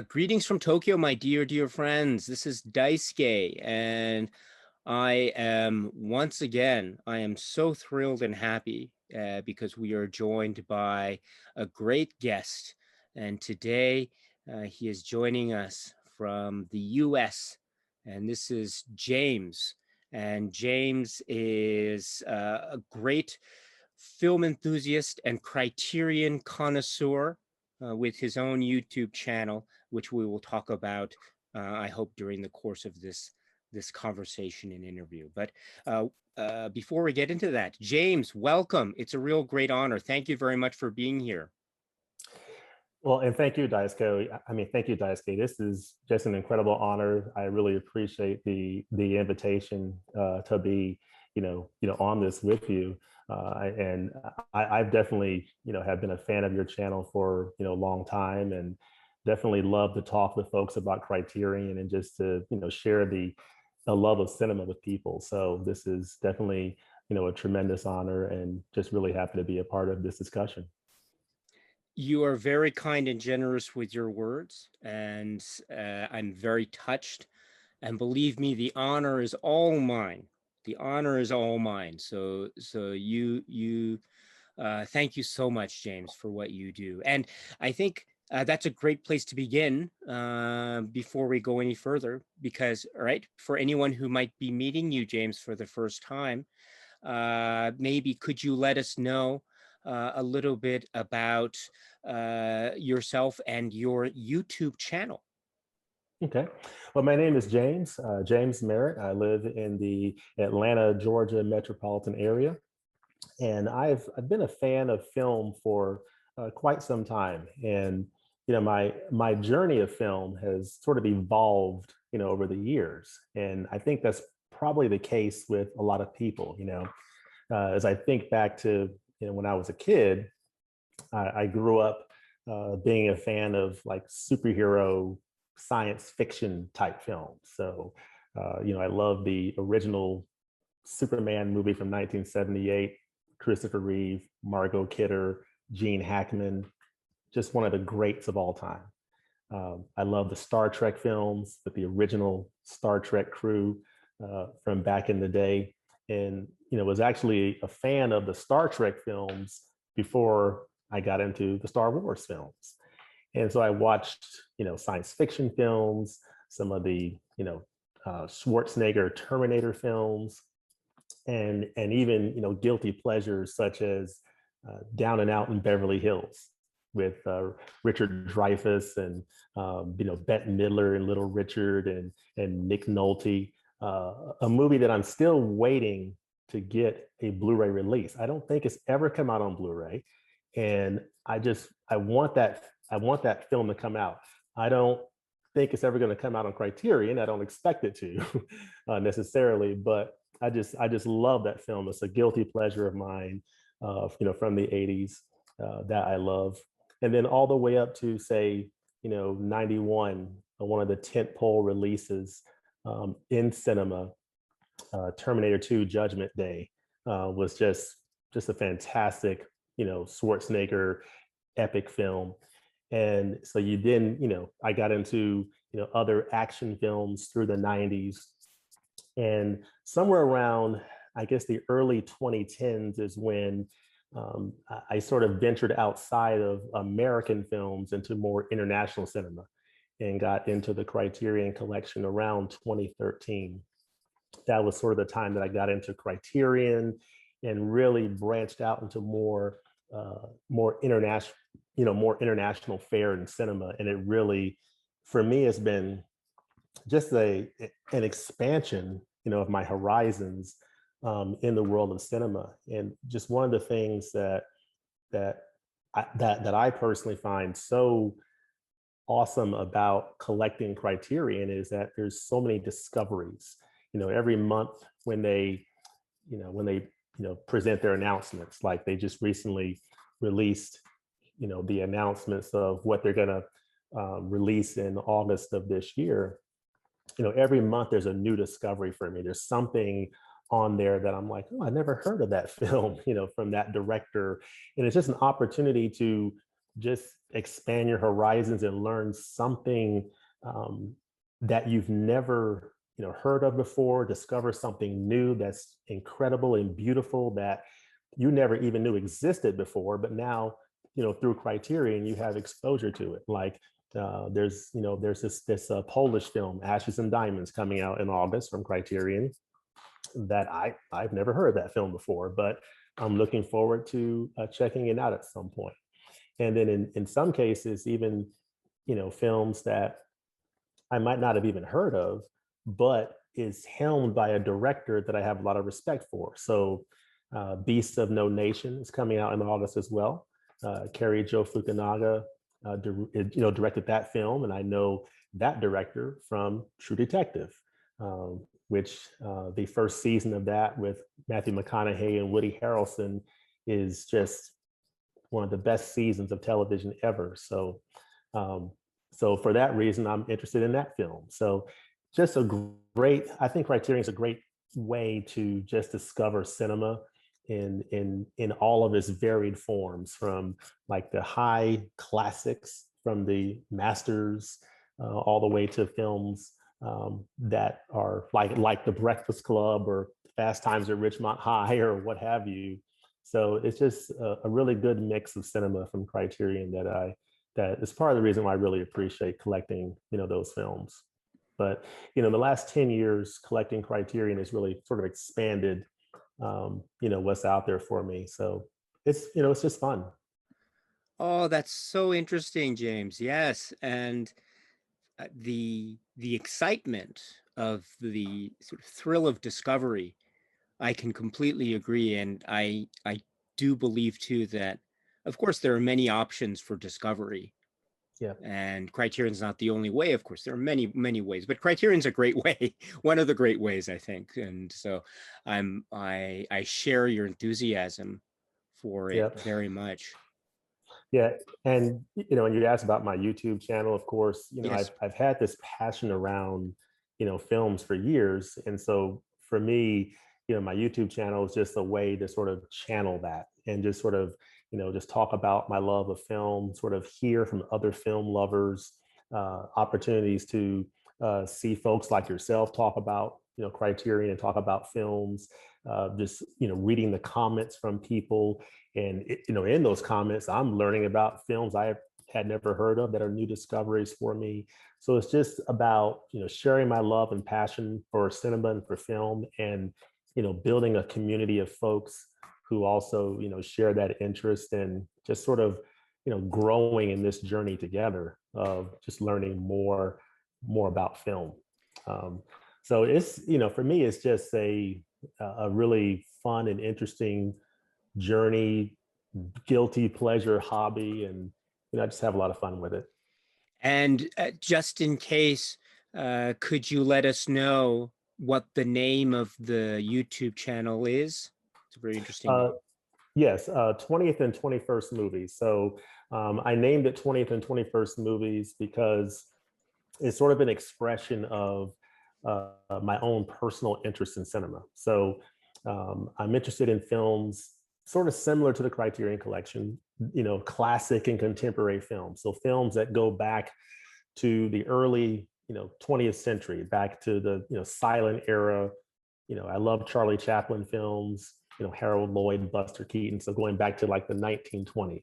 Greetings from Tokyo, my dear friends. This is Daisuke, and I am I am so thrilled and happy because we are joined by a great guest. And today he is joining us from the US, and this is James. And James is a great film enthusiast and Criterion connoisseur with his own YouTube channel, which we will talk about, I hope, during the course of this conversation and interview. But before we get into that, James, welcome. It's a real great honor. Thank you very much for being here. Well, and thank you, Daisuke. Thank you, Daisuke. This is just an incredible honor. I really appreciate the invitation to be, on this with you. I've definitely, have been a fan of your channel for, a long time, and definitely love to talk with folks about Criterion and just to, share the love of cinema with people. So this is definitely, a tremendous honor, and just really happy to be a part of this discussion. You are very kind and generous with your words, and I'm very touched. And believe me, the honor is all mine. The honor is all mine. So you thank you so much, James, for what you do. And I think that's a great place to begin before we go any further, because, all right, for anyone who might be meeting you, James, for the first time, maybe could you let us know a little bit about yourself and your YouTube channel? Okay. Well, my name is James Merritt. I live in the Atlanta, Georgia metropolitan area. And I've been a fan of film for quite some time. And, my journey of film has sort of evolved, over the years. And I think that's probably the case with a lot of people, as I think back to, when I was a kid, I grew up being a fan of like superhero science fiction type films. So, I love the original Superman movie from 1978, Christopher Reeve, Margot Kidder, Gene Hackman, just one of the greats of all time. I love the Star Trek films with the original Star Trek crew from back in the day. And, was actually a fan of the Star Trek films before I got into the Star Wars films. And so I watched, science fiction films, some of the, Schwarzenegger Terminator films, and even, guilty pleasures such as Down and Out in Beverly Hills with Richard Dreyfuss and, Bette Midler and Little Richard and Nick Nolte, a movie that I'm still waiting to get a Blu-ray release. I don't think it's ever come out on Blu-ray. And I want that film to come out. I don't think it's ever going to come out on Criterion. I don't expect it to necessarily, but I just love that film. It's a guilty pleasure of mine, from the 80s that I love. And then all the way up to, say, 91, one of the tentpole releases in cinema, Terminator 2 Judgment Day, was just a fantastic, Schwarzenegger epic film. And so I got into, other action films through the 90s. And somewhere around, I guess, the early 2010s is when I sort of ventured outside of American films into more international cinema and got into the Criterion collection around 2013. That was sort of the time that I got into Criterion and really branched out into more international, more international fare in cinema. And it really, for me, has been just an expansion, of my horizons in the world of cinema. And just one of the things that I personally find so awesome about collecting Criterion is that there's so many discoveries. Every month when they present their announcements, like they just recently released, the announcements of what they're gonna release in August of this year, every month there's a new discovery for me. There's something on there that I'm like, oh, I never heard of that film, from that director. And it's just an opportunity to just expand your horizons and learn something um, that you've never, heard of before, discover something new that's incredible and beautiful that you never even knew existed before, but now, through Criterion, you have exposure to it. Like there's this Polish film, Ashes and Diamonds, coming out in August from Criterion that I've never heard of that film before, but I'm looking forward to checking it out at some point. And then in some cases, even films that I might not have even heard of, but is helmed by a director that I have a lot of respect for. So Beasts of No Nation is coming out in August as well. Cary Joe Fukunaga, directed that film, and I know that director from True Detective, which the first season of that with Matthew McConaughey and Woody Harrelson is just one of the best seasons of television ever. So for that reason, I'm interested in that film. So just I think Criterion is a great way to just discover cinema in all of its varied forms, from like the high classics from the masters all the way to films that are like The Breakfast Club or Fast Times at Ridgemont High or what have you. So it's just a really good mix of cinema from Criterion that is part of the reason why I really appreciate collecting, those films. But, the last 10 years collecting Criterion has really sort of expanded, what's out there for me. So it's just fun. Oh, that's so interesting, James. Yes, and the excitement of the sort of thrill of discovery, I can completely agree, and I do believe too that, of course, there are many options for discovery, Yeah. and Criterion's not the only way. Of course, there are many ways, but Criterion's a great way, one of the great ways, I think. And so I share your enthusiasm for it Yeah. very much. Yeah, and when you asked about my YouTube channel, of course, Yes. I've had this passion around, films for years, and so for me, my YouTube channel is just a way to sort of channel that and just sort of, just talk about my love of film, sort of hear from other film lovers, opportunities to see folks like yourself talk about, Criterion and talk about films, just reading the comments from people and in those comments, I'm learning about films I had never heard of that are new discoveries for me. So it's just about sharing my love and passion for cinema and for film, and building a community of folks who also share that interest, and just sort of growing in this journey together of just learning more about film. Um, so it's for me it's just a really fun and interesting journey, guilty pleasure hobby, and I just have a lot of fun with it. And just in case, could you let us know what the name of the YouTube channel is? It's a very interesting Uh, name. yes, 20th and 21st movies. So I named it 20th and 21st movies because it's sort of an expression of my own personal interest in cinema. So I'm interested in films sort of similar to the Criterion Collection, classic and contemporary films. So films that go back to the early, 20th century, back to the, silent era. I love Charlie Chaplin films, Harold Lloyd, Buster Keaton. So going back to like the 1920s,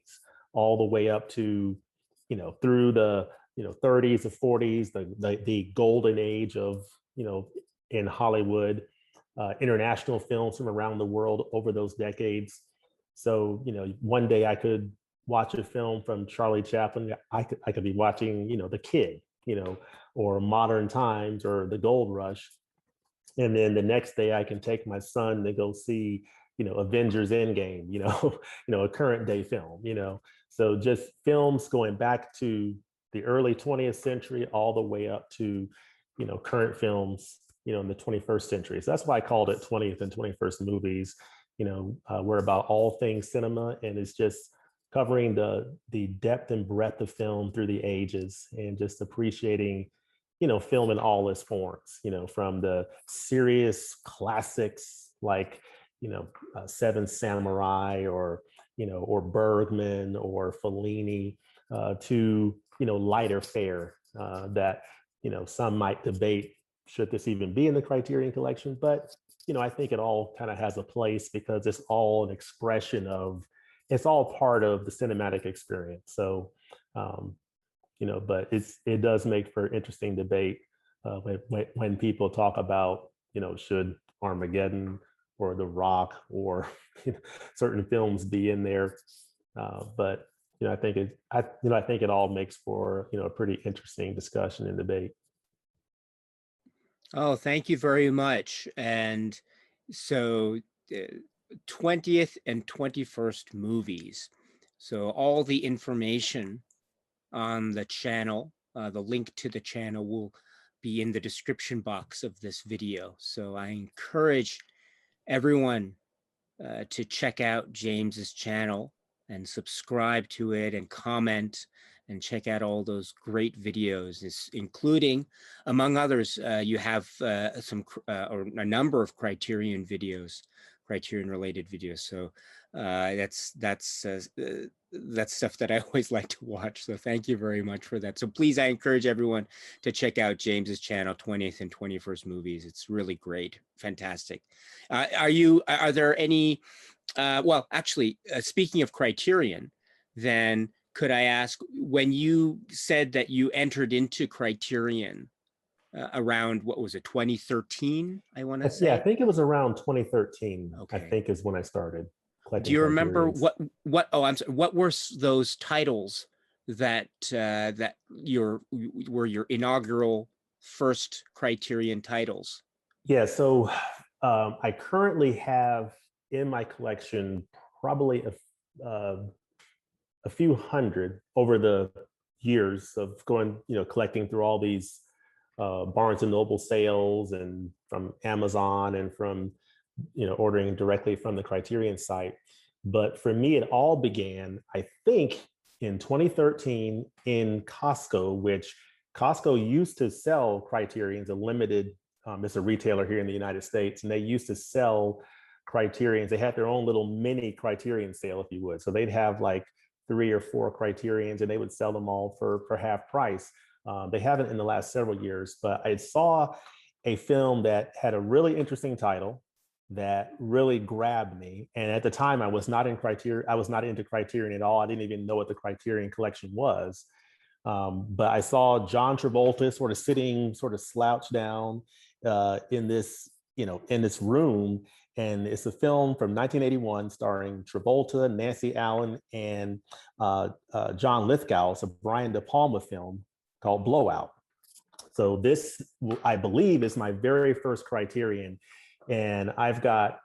all the way up to, through the 30s or 40s, the golden age of in Hollywood, international films from around the world over those decades. So one day I could watch a film from Charlie Chaplin. I could be watching The Kid, or Modern Times or The Gold Rush, and then the next day I can take my son to go see Avengers Endgame, a current day film, so just films going back to the early 20th century all the way up to current films in the 21st century. So that's why I called it 20th and 21st movies. We're about all things cinema, and it's just covering the depth and breadth of film through the ages, and just appreciating, film in all its forms, from the serious classics like, Seven Samurai, or Bergman or Fellini, to, lighter fare, that, some might debate, should this even be in the Criterion collection? But, I think it all kind of has a place, because it's all an expression of, it's all part of the cinematic experience. So, um, but it does make for interesting debate, when people talk about, should Armageddon or The Rock or certain films be in there. But I think I think it all makes for, a pretty interesting discussion and debate. Oh, thank you very much. And so, 20th and 21st movies. So all the information on the channel, the link to the channel will be in the description box of this video. So I encourage everyone to check out James's channel and subscribe to it and comment and check out all those great videos, including, among others, you have or a number of Criterion videos, Criterion related videos. So that's stuff that I always like to watch. So thank you very much for that. So please, I encourage everyone to check out James's channel, 20th and 21st movies. It's really great, fantastic. Are there any, well, actually, speaking of Criterion, then could I ask, when you said that you entered into Criterion around, what was it, 2013, I want to Yeah, I say? think it was around 2013, I Okay. think, is when I started Do collecting you remember Criterions. oh, I'm sorry, what were those titles that were your inaugural first Criterion titles? Yeah, so I currently have in my collection probably a few hundred over the years of going, collecting through all these Barnes and Noble sales, and from Amazon, and from, ordering directly from the Criterion site. But for me, it all began, I think, in 2013 in Costco, which Costco used to sell Criterions, a limited, it's a retailer here in the United States, and they used to sell Criterions. They had their own little mini Criterion sale, if you would. So they'd have like 3 or 4 Criterions, and they would sell them all for half price. They haven't in the last several years, but I saw a film that had a really interesting title that really grabbed me. And at the time, I was not into Criterion at all. I didn't even know what the Criterion collection was. But I saw John Travolta sort of sitting, sort of slouched down, in this, in this room. And it's a film from 1981 starring Travolta, Nancy Allen, and John Lithgow. It's a Brian De Palma film called Blowout. So this, I believe, is my very first Criterion. And I've got,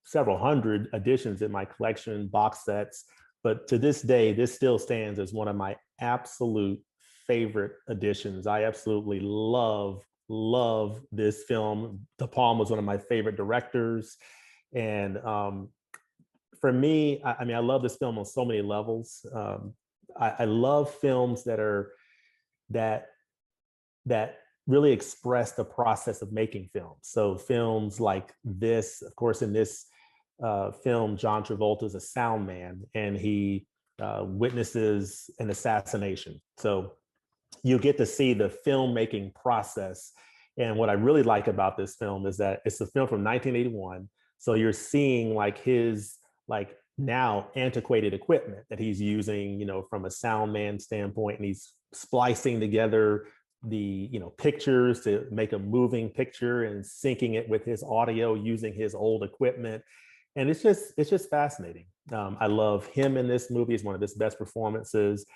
several hundred editions in my collection, box sets. But to this day, this still stands as one of my absolute favorite editions. I absolutely love this film. De Palma was one of my favorite directors. And for me, I mean, I love this film on so many levels. I love films that that really express the process of making films. So films like this, of course, in this film, John Travolta is a sound man, and he witnesses an assassination. So you get to see the filmmaking process. And what I really like about this film is that it's a film from 1981. So you're seeing like his like now antiquated equipment that he's using, from a sound man standpoint, and he's splicing together the pictures to make a moving picture and syncing it with his audio using his old equipment. And it's just fascinating. I love him in this movie. It's one of his best performances.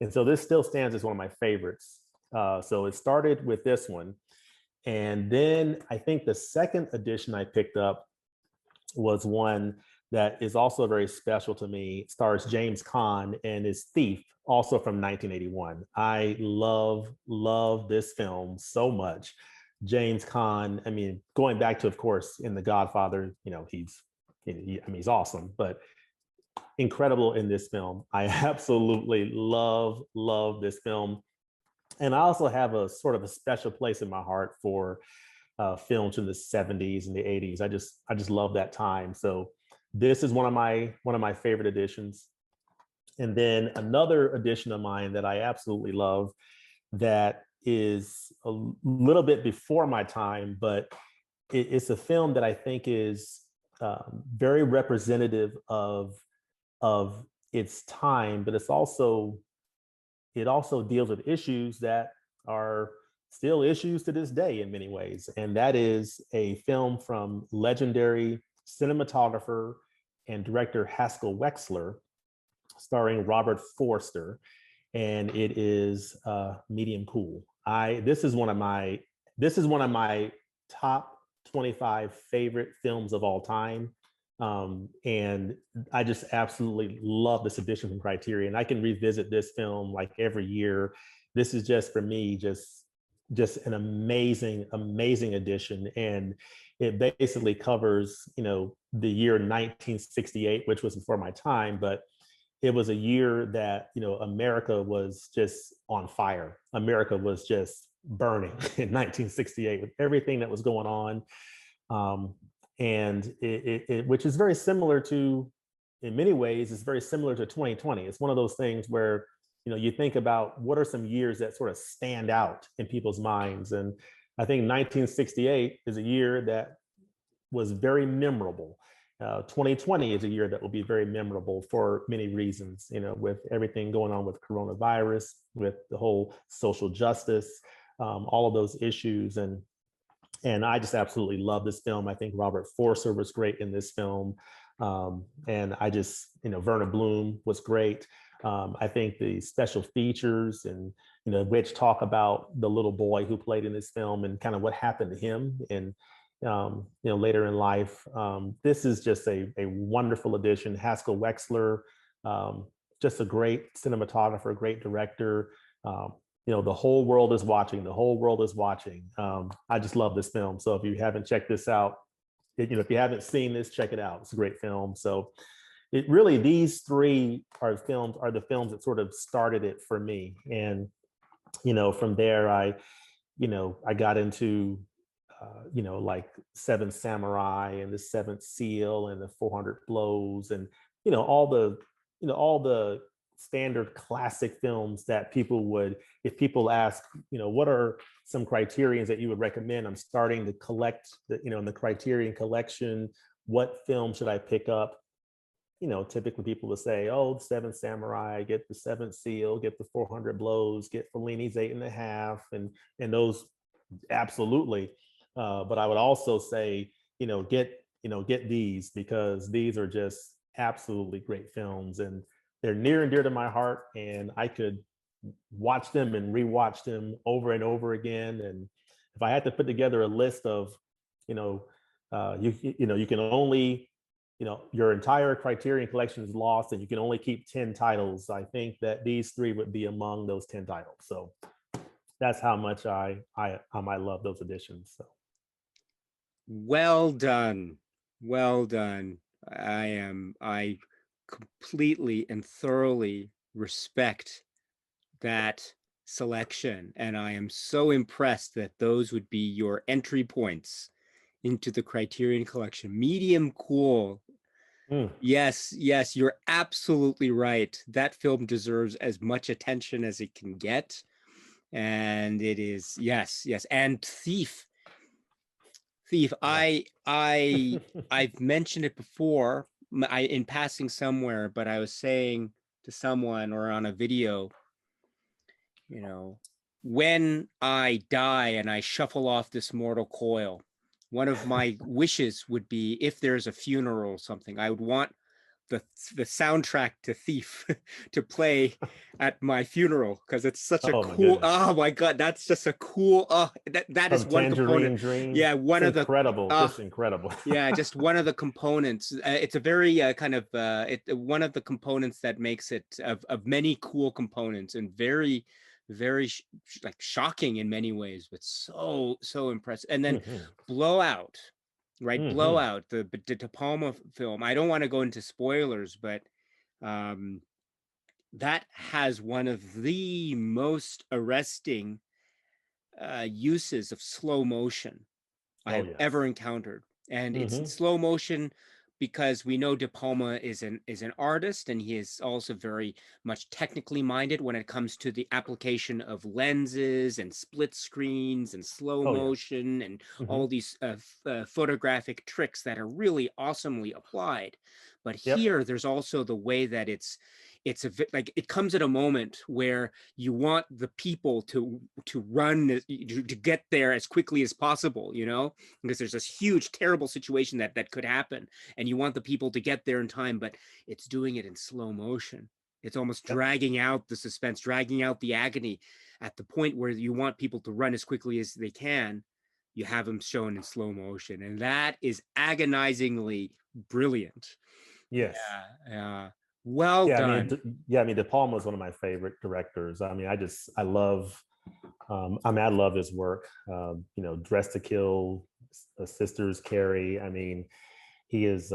And so this still stands as one of my favorites. So it started with this one. And then I think the second edition I picked up was one that is also very special to me. It stars James Caan and is Thief, also from 1981. I love this film so much. James Caan, I mean, going back to, of course, in The Godfather, he's awesome. But incredible in this film. I absolutely love this film. And I also have a sort of a special place in my heart for films from the 70s and the 80s. I just love that time. So this is one of my favorite editions. And then another edition of mine that I absolutely love that is a little bit before my time, but it's a film that I think is very representative of its time, but it also deals with issues that are still issues to this day in many ways. And that is a film from legendary cinematographer and director Haskell Wexler, starring Robert Forster, and it is Medium Cool. This is one of my top 25 favorite films of all time. And I just absolutely love this edition from Criterion. I can revisit this film like every year. This is just for me, just an amazing edition. And it basically covers, the year 1968, which was before my time, but it was a year that, America was just on fire. America was just burning in 1968 with everything that was going on. And which is very similar to, in many ways, it's very similar to 2020. It's one of those things where, you think about what are some years that sort of stand out in people's minds. And I think 1968 is a year that was very memorable. 2020 is a year that will be very memorable for many reasons, with everything going on with coronavirus, with the whole social justice, all of those issues. And I just absolutely love this film. I think Robert Forster was great in this film. And I just, Verna Bloom was great. I think the special features and, which talk about the little boy who played in this film and kind of what happened to him and, later in life. This is just a wonderful addition. Haskell Wexler, just a great cinematographer, great director. The whole world is watching. The whole world is watching. I just love this film. So if you haven't checked this out, if you haven't seen this, check it out. It's a great film. So it really, these three are the films that sort of started it for me. And, from there, I got into, like Seven Samurai and the Seventh Seal and the 400 Blows and, all the standard classic films that people would, if people ask, what are some criterions that you would recommend? I'm starting to collect in the Criterion collection, what film should I pick up? Typically people will say, oh, the Seven Samurai, get the Seventh Seal, get the 400 Blows, get Fellini's 8.5, and those absolutely. But I would also say, get these, because these are just absolutely great films and they're near and dear to my heart. And I could watch them and rewatch them over and over again. And if I had to put together a list of, you can only, your entire Criterion collection is lost and you can only keep 10 titles, I think that these three would be among those 10 titles. So that's how much I love those editions. So. Well done. Well done. I completely and thoroughly respect that selection. And I am so impressed that those would be your entry points into the Criterion collection. Medium Cool. Yes, you're absolutely right. That film deserves as much attention as it can get. And it is, yes. And Thief. I've mentioned it before, in passing somewhere, but I was saying to someone or on a video, when I die and I shuffle off this mortal coil, one of my wishes would be, if there's a funeral or something, I would want the soundtrack to Thief to play at my funeral, because it's such a cool, oh my God, that's just a cool, that is one component. Dream. Yeah, one of the incredible, just incredible. Yeah, just one of the components. It's a very kind of one of the components that makes it of many cool components, and very like shocking in many ways, but so impressive. And then Blowout, right? Blowout, the De Palma film. I don't want to go into spoilers, but Um, that has one of the most arresting uses of slow motion I Oh have ever yes. encountered. And it's Hmm. slow motion because we know De Palma is an artist, and he is also very much technically minded when it comes to the application of lenses and split screens and slow Oh yeah. motion and Hmm. all these photographic tricks that are really awesomely applied. But Yep. here there's also the way that like it comes at a moment where you want the people to run to get there as quickly as possible, because there's this huge terrible situation that could happen, and you want the people to get there in time, but it's doing it in slow motion. It's almost Yep. dragging out the suspense, dragging out the agony. At the point where you want people to run as quickly as they can, you have them shown in slow motion, and that is agonizingly brilliant. Yes. Yeah. Well Yeah. I mean, done. yeah. I mean, De Palma is one of my favorite directors. I mean, I love. I mean, I love his work. Dress to Kill, Sisters, Carrie. I mean, he's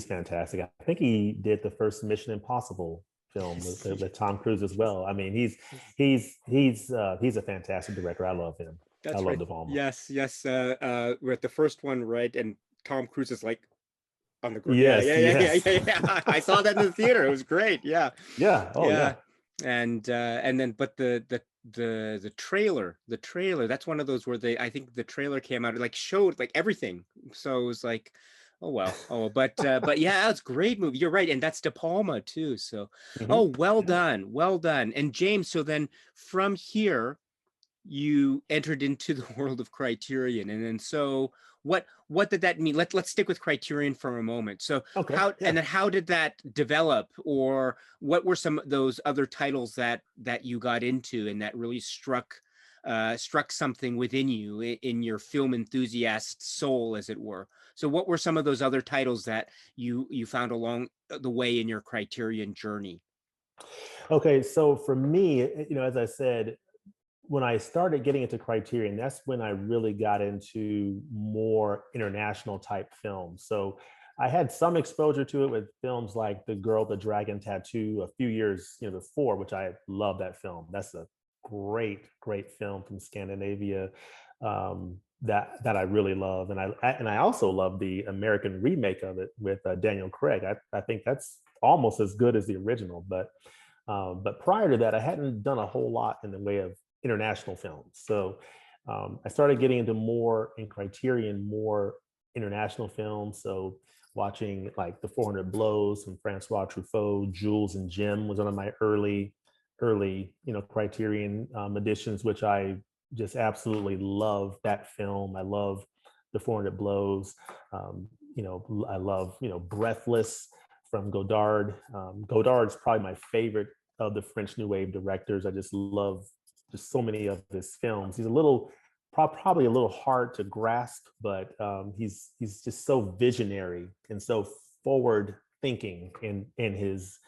fantastic. I think he did the first Mission Impossible film with, Yes. with Tom Cruise as well. I mean, he's a fantastic director. I love him. I That's love right. De Palma. Yes, yes. We're at the first one, right? And Tom Cruise is like on the ground. Yeah, Yes, yeah, yeah, yeah, yes, yeah, yeah. I saw that in the theater. It was great. Yeah, yeah. Oh yeah. yeah. And then, but the trailer. That's one of those where I think the trailer came out, like showed like everything. So it was like, oh well, oh, but yeah, it's a great movie. You're right, and that's De Palma too. So, Hmm. oh, well Yeah. done, well done. And James, so then from here you entered into the world of Criterion, and then so what did that mean? Let's stick with Criterion for a moment. So Okay. how and Yeah. then how did that develop, or what were some of those other titles that you got into and that really struck something within you in your film enthusiast soul, as it were? So what were some of those other titles that you found along the way in your Criterion journey? Okay. So for me, as I said, when I started getting into Criterion, that's when I really got into more international type films. So I had some exposure to it with films like The Girl, the Dragon Tattoo a few years before, which I love that film. That's a great, great film from Scandinavia that I really love, and I also love the American remake of it with Daniel Craig. I think that's almost as good as the original, but prior to that, I hadn't done a whole lot in the way of international films. So I started getting into more in Criterion, more international films. So watching like The 400 Blows from Francois Truffaut, Jules and Jim was one of my early Criterion editions, which I just absolutely love that film. I love The 400 Blows. I love Breathless from Godard. Godard's probably my favorite of the French New Wave directors. I just love just so many of his films. He's probably a little hard to grasp, but he's just so visionary and so forward thinking in his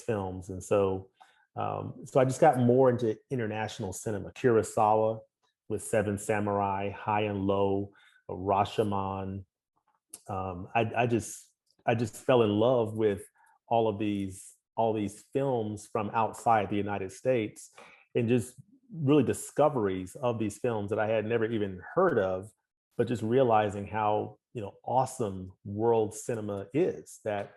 films. And so I just got more into international cinema. Kurosawa with Seven Samurai, High and Low, Rashomon. I just fell in love with all of these films from outside the United States, and just really discoveries of these films that I had never even heard of, but just realizing how awesome world cinema is. That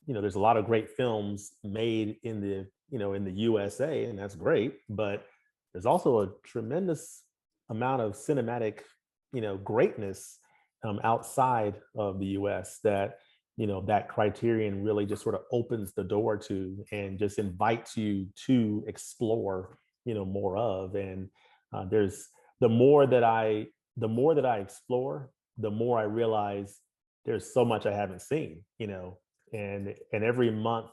there's a lot of great films made in the USA, and that's great, but there's also a tremendous amount of cinematic greatness outside of the US that Criterion really just sort of opens the door to and just invites you to explore more of. And there's the more that I explore, the more I realize there's so much I haven't seen. And every month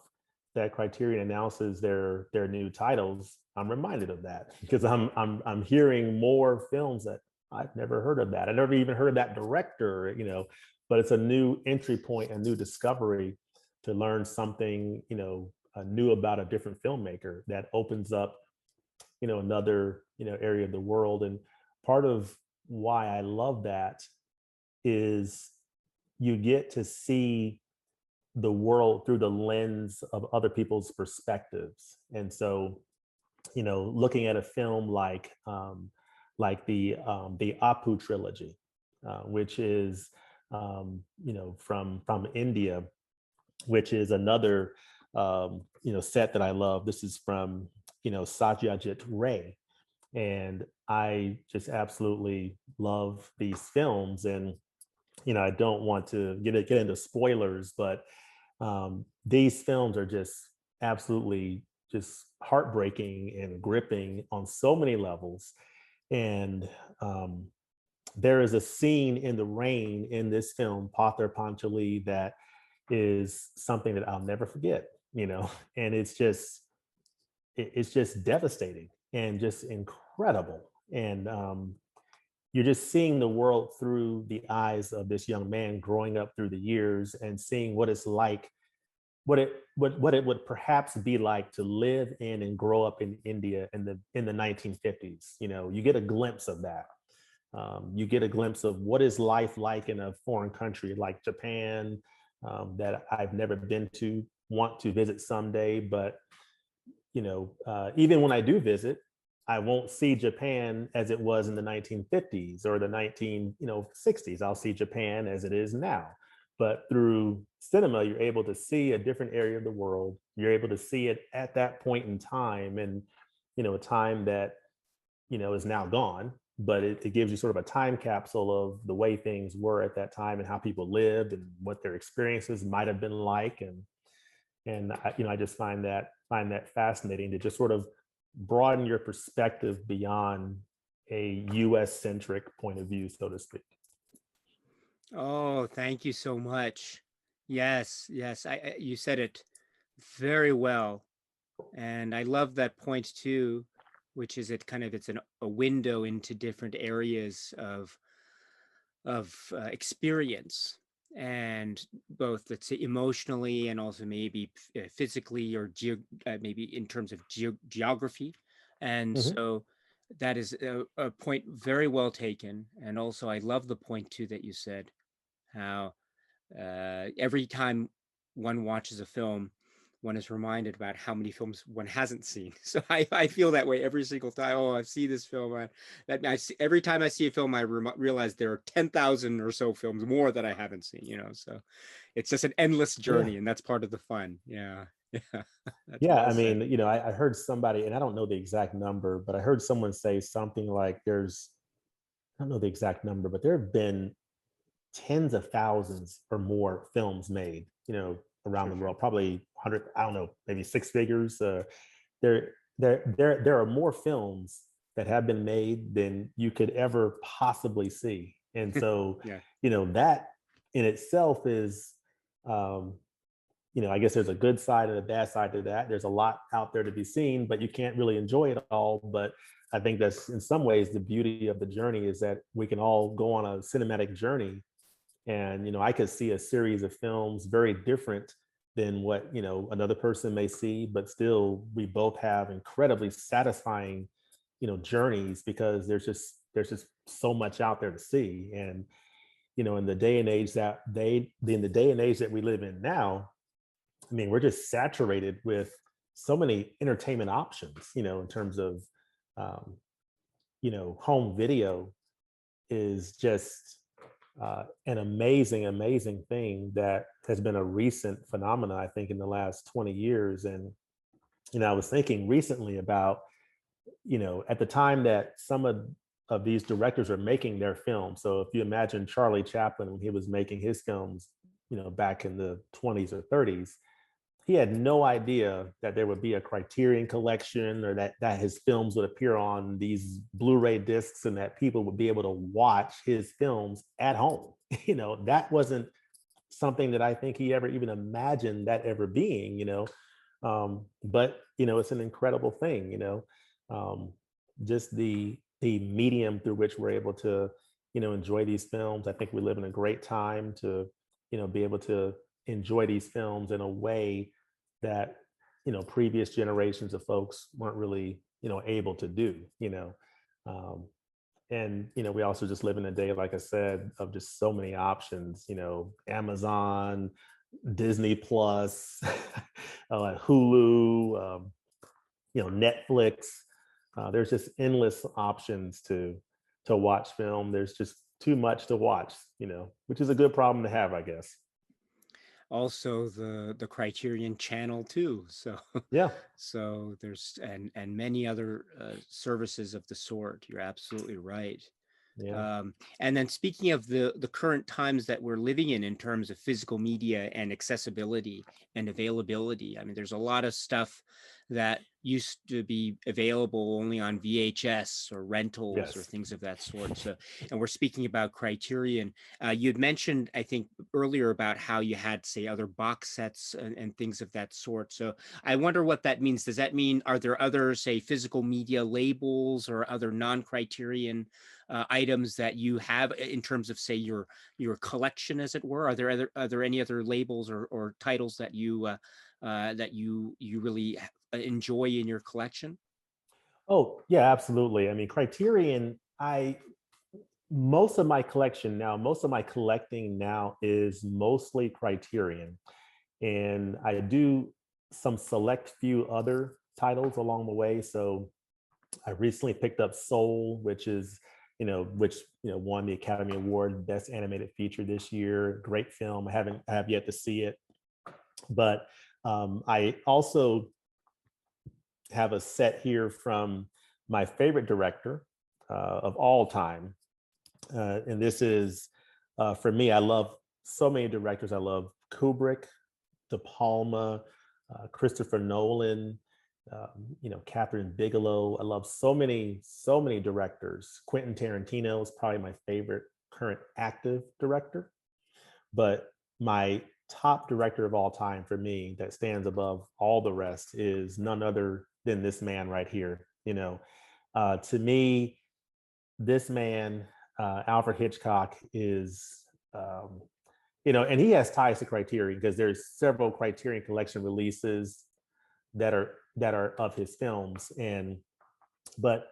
that Criterion announces their new titles, I'm reminded of that because I'm hearing more films that I've never heard of that. I never even heard of that director, but it's a new entry point, a new discovery to learn something, new about a different filmmaker that opens up, another, area of the world. And part of why I love that is you get to see the world through the lens of other people's perspectives. And so, looking at a film like the Apu trilogy, which is from India, which is another set that I love. This is from Satyajit Ray, and I just absolutely love these films. And I don't want to get into spoilers, but these films are just absolutely just heartbreaking and gripping on so many levels. And there is a scene in the rain in this film, Pather Panchali, that is something that I'll never forget, and it's just devastating and just incredible. And you're just seeing the world through the eyes of this young man growing up through the years and seeing what it's like, what it would perhaps be like to live in and grow up in India in the 1950s. You get a glimpse of that. You get a glimpse of what is life like in a foreign country like Japan, that I've never been to, want to visit someday. But even when I do visit, I won't see Japan as it was in the 1950s or the 1960s. I'll see Japan as it is now. But through cinema, you're able to see a different area of the world. You're able to see it at that point in time, and a time that is now gone. But it gives you sort of a time capsule of the way things were at that time and how people lived and what their experiences might have been like. And I just find that fascinating, to just sort of broaden your perspective beyond a US centric point of view, so to speak. Oh, thank you so much. Yes, yes, you said it very well, and I love that point too, which is it's a window into different areas of experience, and both, let's say, emotionally and also maybe physically, or maybe in terms of geography. And Mhm. so that is a point very well taken. And also I love the point too that you said, how every time one watches a film, one is reminded about how many films one hasn't seen. So I feel that way every single time. Oh, I see this film. Every time I see a film, I realize there are 10,000 or so films more that I haven't seen. So it's just an endless Yeah. journey, and that's part of the fun. Yeah, yeah, that's Yeah, well I said. mean, I heard somebody, and I don't know the exact number, but I heard someone say something like I don't know the exact number, but there have been tens of thousands or more films made, around Sure, the sure. world, probably 100, I don't know, maybe six figures. There are more films that have been made than you could ever possibly see. And so, Yeah. that in itself is, um, I guess there's a good side and a bad side to that. There's a lot out there to be seen, but you can't really enjoy it all. But I think that's in some ways the beauty of the journey, is that we can all go on a cinematic journey. And I could see a series of films very different than what another person may see, but still we both have incredibly satisfying journeys, because there's just so much out there to see. And in the day and age that we live in now, I mean, we're just saturated with so many entertainment options, in terms of um, home video is just an amazing, amazing thing that has been a recent phenomenon, I think, in the last 20 years. And, I was thinking recently about, at the time that some of these directors are making their films. So if you imagine Charlie Chaplin when he was making his films, back in the 20s or 30s, he had no idea that there would be a Criterion collection, or that his films would appear on these Blu-ray discs, and that people would be able to watch his films at home. That wasn't something that I think he ever even imagined that ever being. But it's an incredible thing. Um, just the medium through which we're able to enjoy these films. I think we live in a great time to be able to enjoy these films in a way that previous generations of folks weren't really able to do. Um, and we also just live in a day, like I said, of just so many options. Amazon, Disney Plus, Hulu, Netflix. There's just endless options to watch film. There's just too much to watch, which is a good problem to have, I guess. Also the Criterion channel too. So Yeah, so there's and many other services of the sort. You're absolutely right. yeah, And then speaking of the current times that we're living in terms of physical media and accessibility and availability, I mean, there's a lot of stuff that used to be available only on VHS or rentals or yes. things of that sort. So, and we're speaking about Criterion. You'd mentioned, I think, earlier about how you had, say, other box sets and things of that sort. So I wonder what that means. Does that mean, are there other, say, physical media labels or other non-Criterion items that you have in terms of, say, your collection, as it were? Are there any other labels or titles that you really enjoy in your collection? Oh, yeah, absolutely. I mean, Criterion, most of my collecting now is mostly Criterion. And I do some select few other titles along the way. So I recently picked up Soul, which won the Academy Award Best Animated Feature this year. Great film. I have yet to see it, but I also have a set here from my favorite director of all time, and this is for me. I love so many directors. I love Kubrick, De Palma, Christopher Nolan, Catherine Bigelow. I love so many directors. Quentin Tarantino is probably my favorite current active director, but my top director of all time for me that stands above all the rest is none other than this man right here. To me, this man, Alfred Hitchcock, is and he has ties to Criterion because there's several Criterion Collection releases that are of his films, but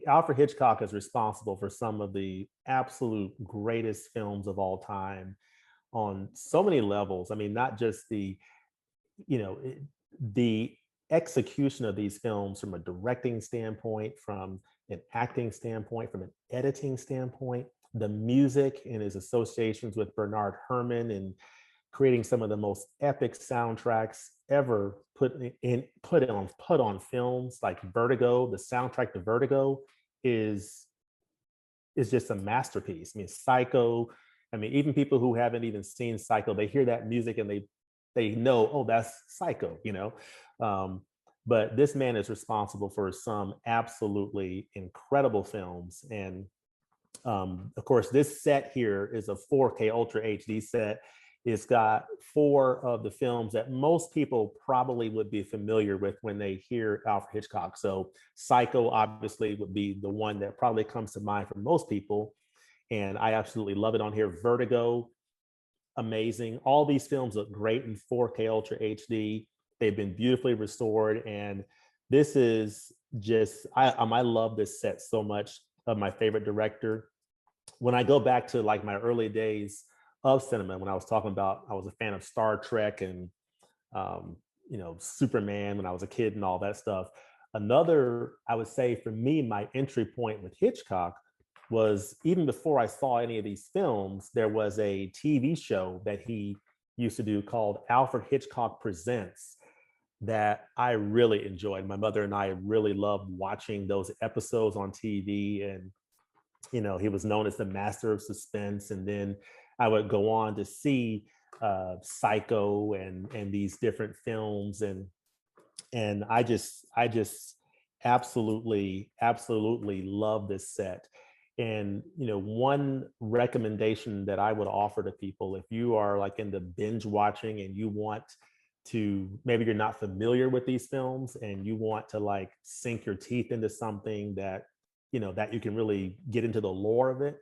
Alfred Hitchcock is responsible for some of the absolute greatest films of all time on so many levels. I mean, not just the execution of these films from a directing standpoint, from an acting standpoint, from an editing standpoint, the music and his associations with Bernard Herrmann and creating some of the most epic soundtracks ever put on films like Vertigo. The soundtrack to Vertigo is is just a masterpiece. I mean, Psycho. I mean, even people who haven't even seen Psycho, they hear that music and they know, oh, that's Psycho. Um, but this man is responsible for some absolutely incredible films, and of course, this set here is a 4K Ultra HD set. It's got four of the films that most people probably would be familiar with when they hear Alfred Hitchcock. So, Psycho obviously would be the one that probably comes to mind for most people. And I absolutely love it on here. Vertigo, amazing. All these films look great in 4K Ultra HD. They've been beautifully restored. And this is just, I love this set so much, of my favorite director. When I go back to like my early days of cinema, when I was talking about, I was a fan of Star Trek and Superman when I was a kid and all that stuff. Another, I would say for me, my entry point with Hitchcock was even before I saw any of these films, there was a TV show that he used to do called Alfred Hitchcock Presents that I really enjoyed. My mother and I really loved watching those episodes on TV, and he was known as the master of suspense. And then I would go on to see Psycho and these different films, and I just absolutely love this set. And one recommendation that I would offer to people, if you are like into binge watching and you want to, maybe you're not familiar with these films and you want to like sink your teeth into something that you can really get into the lore of it.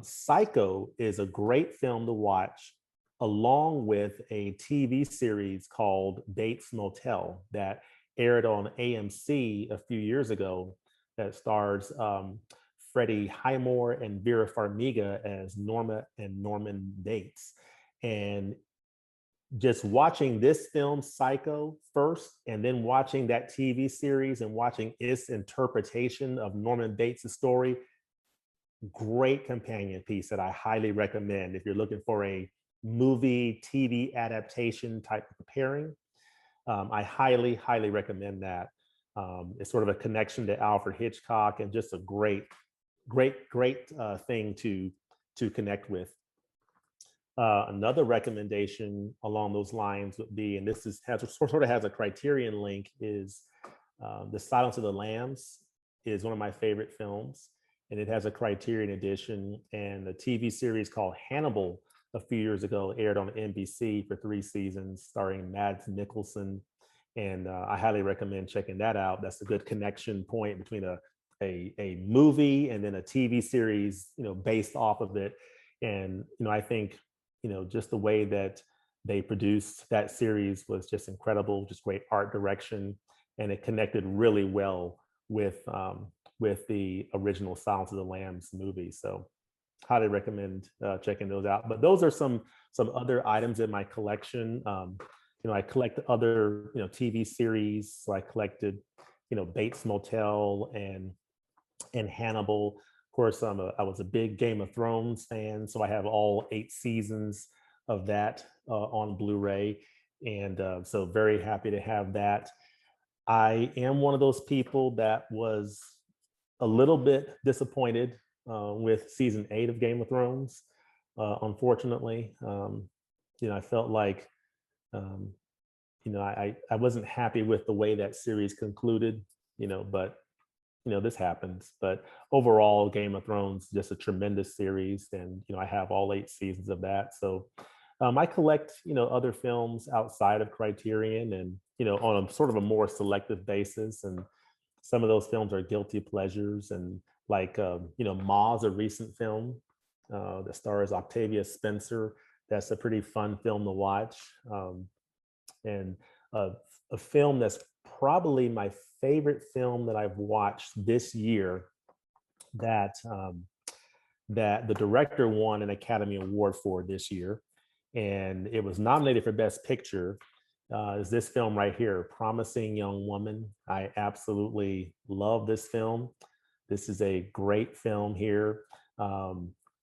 Psycho is a great film to watch along with a TV series called Bates Motel that aired on AMC a few years ago, that stars Freddie Highmore and Vera Farmiga as Norma and Norman Bates. And just watching this film, Psycho, first, and then watching that TV series and watching its interpretation of Norman Bates' story, great companion piece that I highly recommend if you're looking for a movie, TV adaptation type of pairing. I highly, highly recommend that. It's sort of a connection to Alfred Hitchcock and just a great thing to connect with. Another recommendation along those lines would be, and this is has sort of has a Criterion link, is The Silence of the Lambs is one of my favorite films, and it has a Criterion edition. And a TV series called Hannibal a few years ago aired on NBC for 3 seasons, starring Mads Mikkelsen, and I highly recommend checking that out. That's a good connection point between a movie and then a TV series, based off of it. And I think just the way that they produced that series was just incredible, just great art direction, and it connected really well with the original Silence of the Lambs movie. So highly recommend checking those out. But those are some other items in my collection. I collect other TV series. So I collected Bates Motel and Hannibal. Of course, I was a big Game of Thrones fan, so I have all 8 seasons of that on Blu-ray, and so very happy to have that. I am one of those people that was a little bit disappointed with season 8 of Game of Thrones. Unfortunately, I felt like I wasn't happy with the way that series concluded. But this happens. But overall, Game of Thrones just a tremendous series, and I have all 8 seasons of that. So I collect other films outside of Criterion, and on a sort of a more selective basis. And some of those films are guilty pleasures, and like Ma's a recent film that stars Octavia Spencer. That's a pretty fun film to watch, and a film that's probably my favorite film that I've watched this year, that that the director won an Academy Award for this year, and it was nominated for Best Picture. Is this film right here, Promising Young Woman? I absolutely love this film. This is a great film here,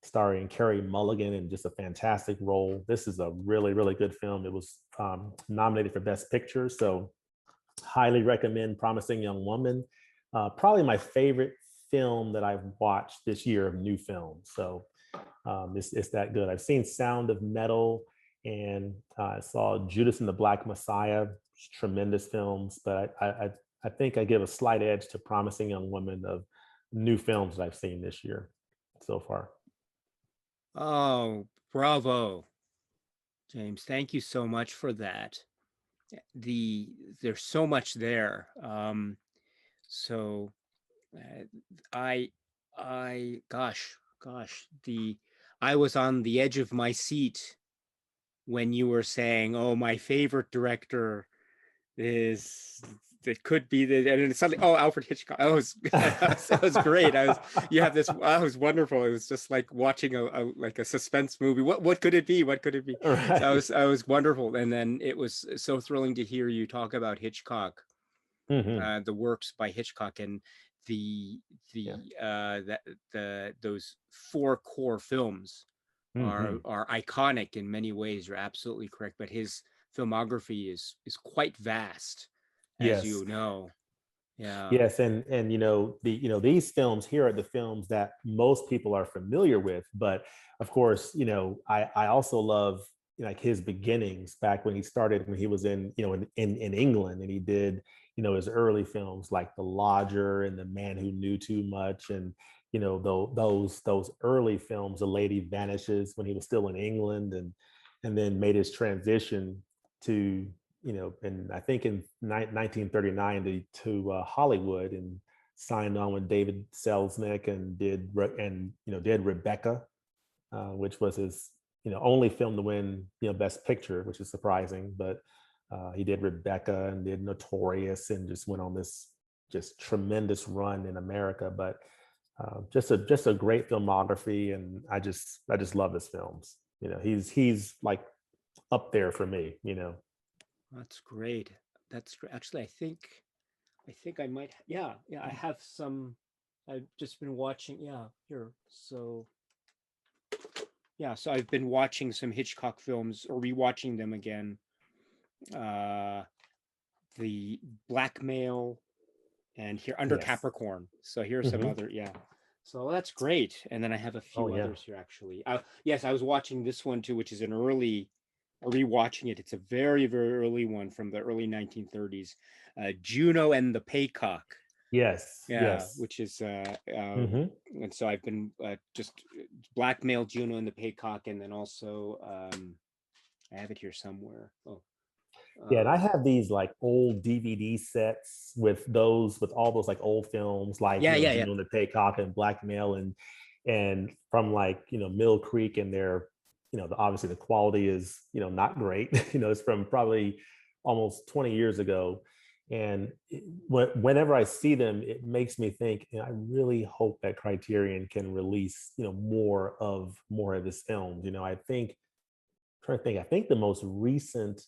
starring Carey Mulligan in just a fantastic role. This is a really, really good film. It was nominated for Best Picture, so highly recommend Promising Young Woman. Probably my favorite film that I've watched this year of new films. So it's that good. I've seen Sound of Metal, and I saw Judas and the Black Messiah, tremendous films. But I think I give a slight edge to Promising Young Woman of new films that I've seen this year so far. Oh, bravo, James. Thank you so much for that. There's so much there. So I gosh, I was on the edge of my seat when you were saying, "Oh, my favorite director is." It could be the, and it's something. Oh, Alfred Hitchcock. That was great. You have this. That was wonderful. It was just like watching like a suspense movie. What could it be? What could it be? Right. So I was wonderful. And then it was so thrilling to hear you talk about Hitchcock, Mm-hmm. the works by Hitchcock, and the Yeah. those 4 core films Mm-hmm. are iconic in many ways. You're absolutely correct. But his filmography is quite vast, as Yes. you know. Yeah. Yes, and these films here are the films that most people are familiar with, but of course, I also love like his beginnings back when he started, when he was in England, and he did his early films like The Lodger and The Man Who Knew Too Much, and those early films, A Lady Vanishes, when he was still in England, and then made his transition to and I think in 1939 to Hollywood, and signed on with David Selznick, and did Rebecca, which was his only film to win Best Picture, which is surprising. But he did Rebecca and did Notorious, and just went on this just tremendous run in America. But just a great filmography, and I just love his films. He's like up there for me, That's great. That's great. Actually, I think I might. Yeah, yeah. I have some. I've just been watching. Yeah, here. So yeah, so I've been watching some Hitchcock films or rewatching them again. Uh, the Blackmail and here Under Yes. Capricorn. So here's some Hmm. other. Yeah. So that's great. And then I have a Oh few yeah. others here actually. Yes, I was watching this one too, which is an early. Rewatching it, it's a very very early one from the early 1930s. Juno and the Paycock. Yes. Yeah, Yes. which is Hmm. and so I've been just Blackmail, Juno and the Paycock, and then also I have it here somewhere. Oh, Yeah, and I um, have these like old DVD sets with all those like old films, like yeah, yeah, yeah, Juno and the Paycock and Blackmail, and from like Mill Creek, and they're obviously the quality is not great. It's from probably almost 20 years ago, and whenever I see them, it makes me think. I really hope that Criterion can release more of this film. Trying to think. I think the most recent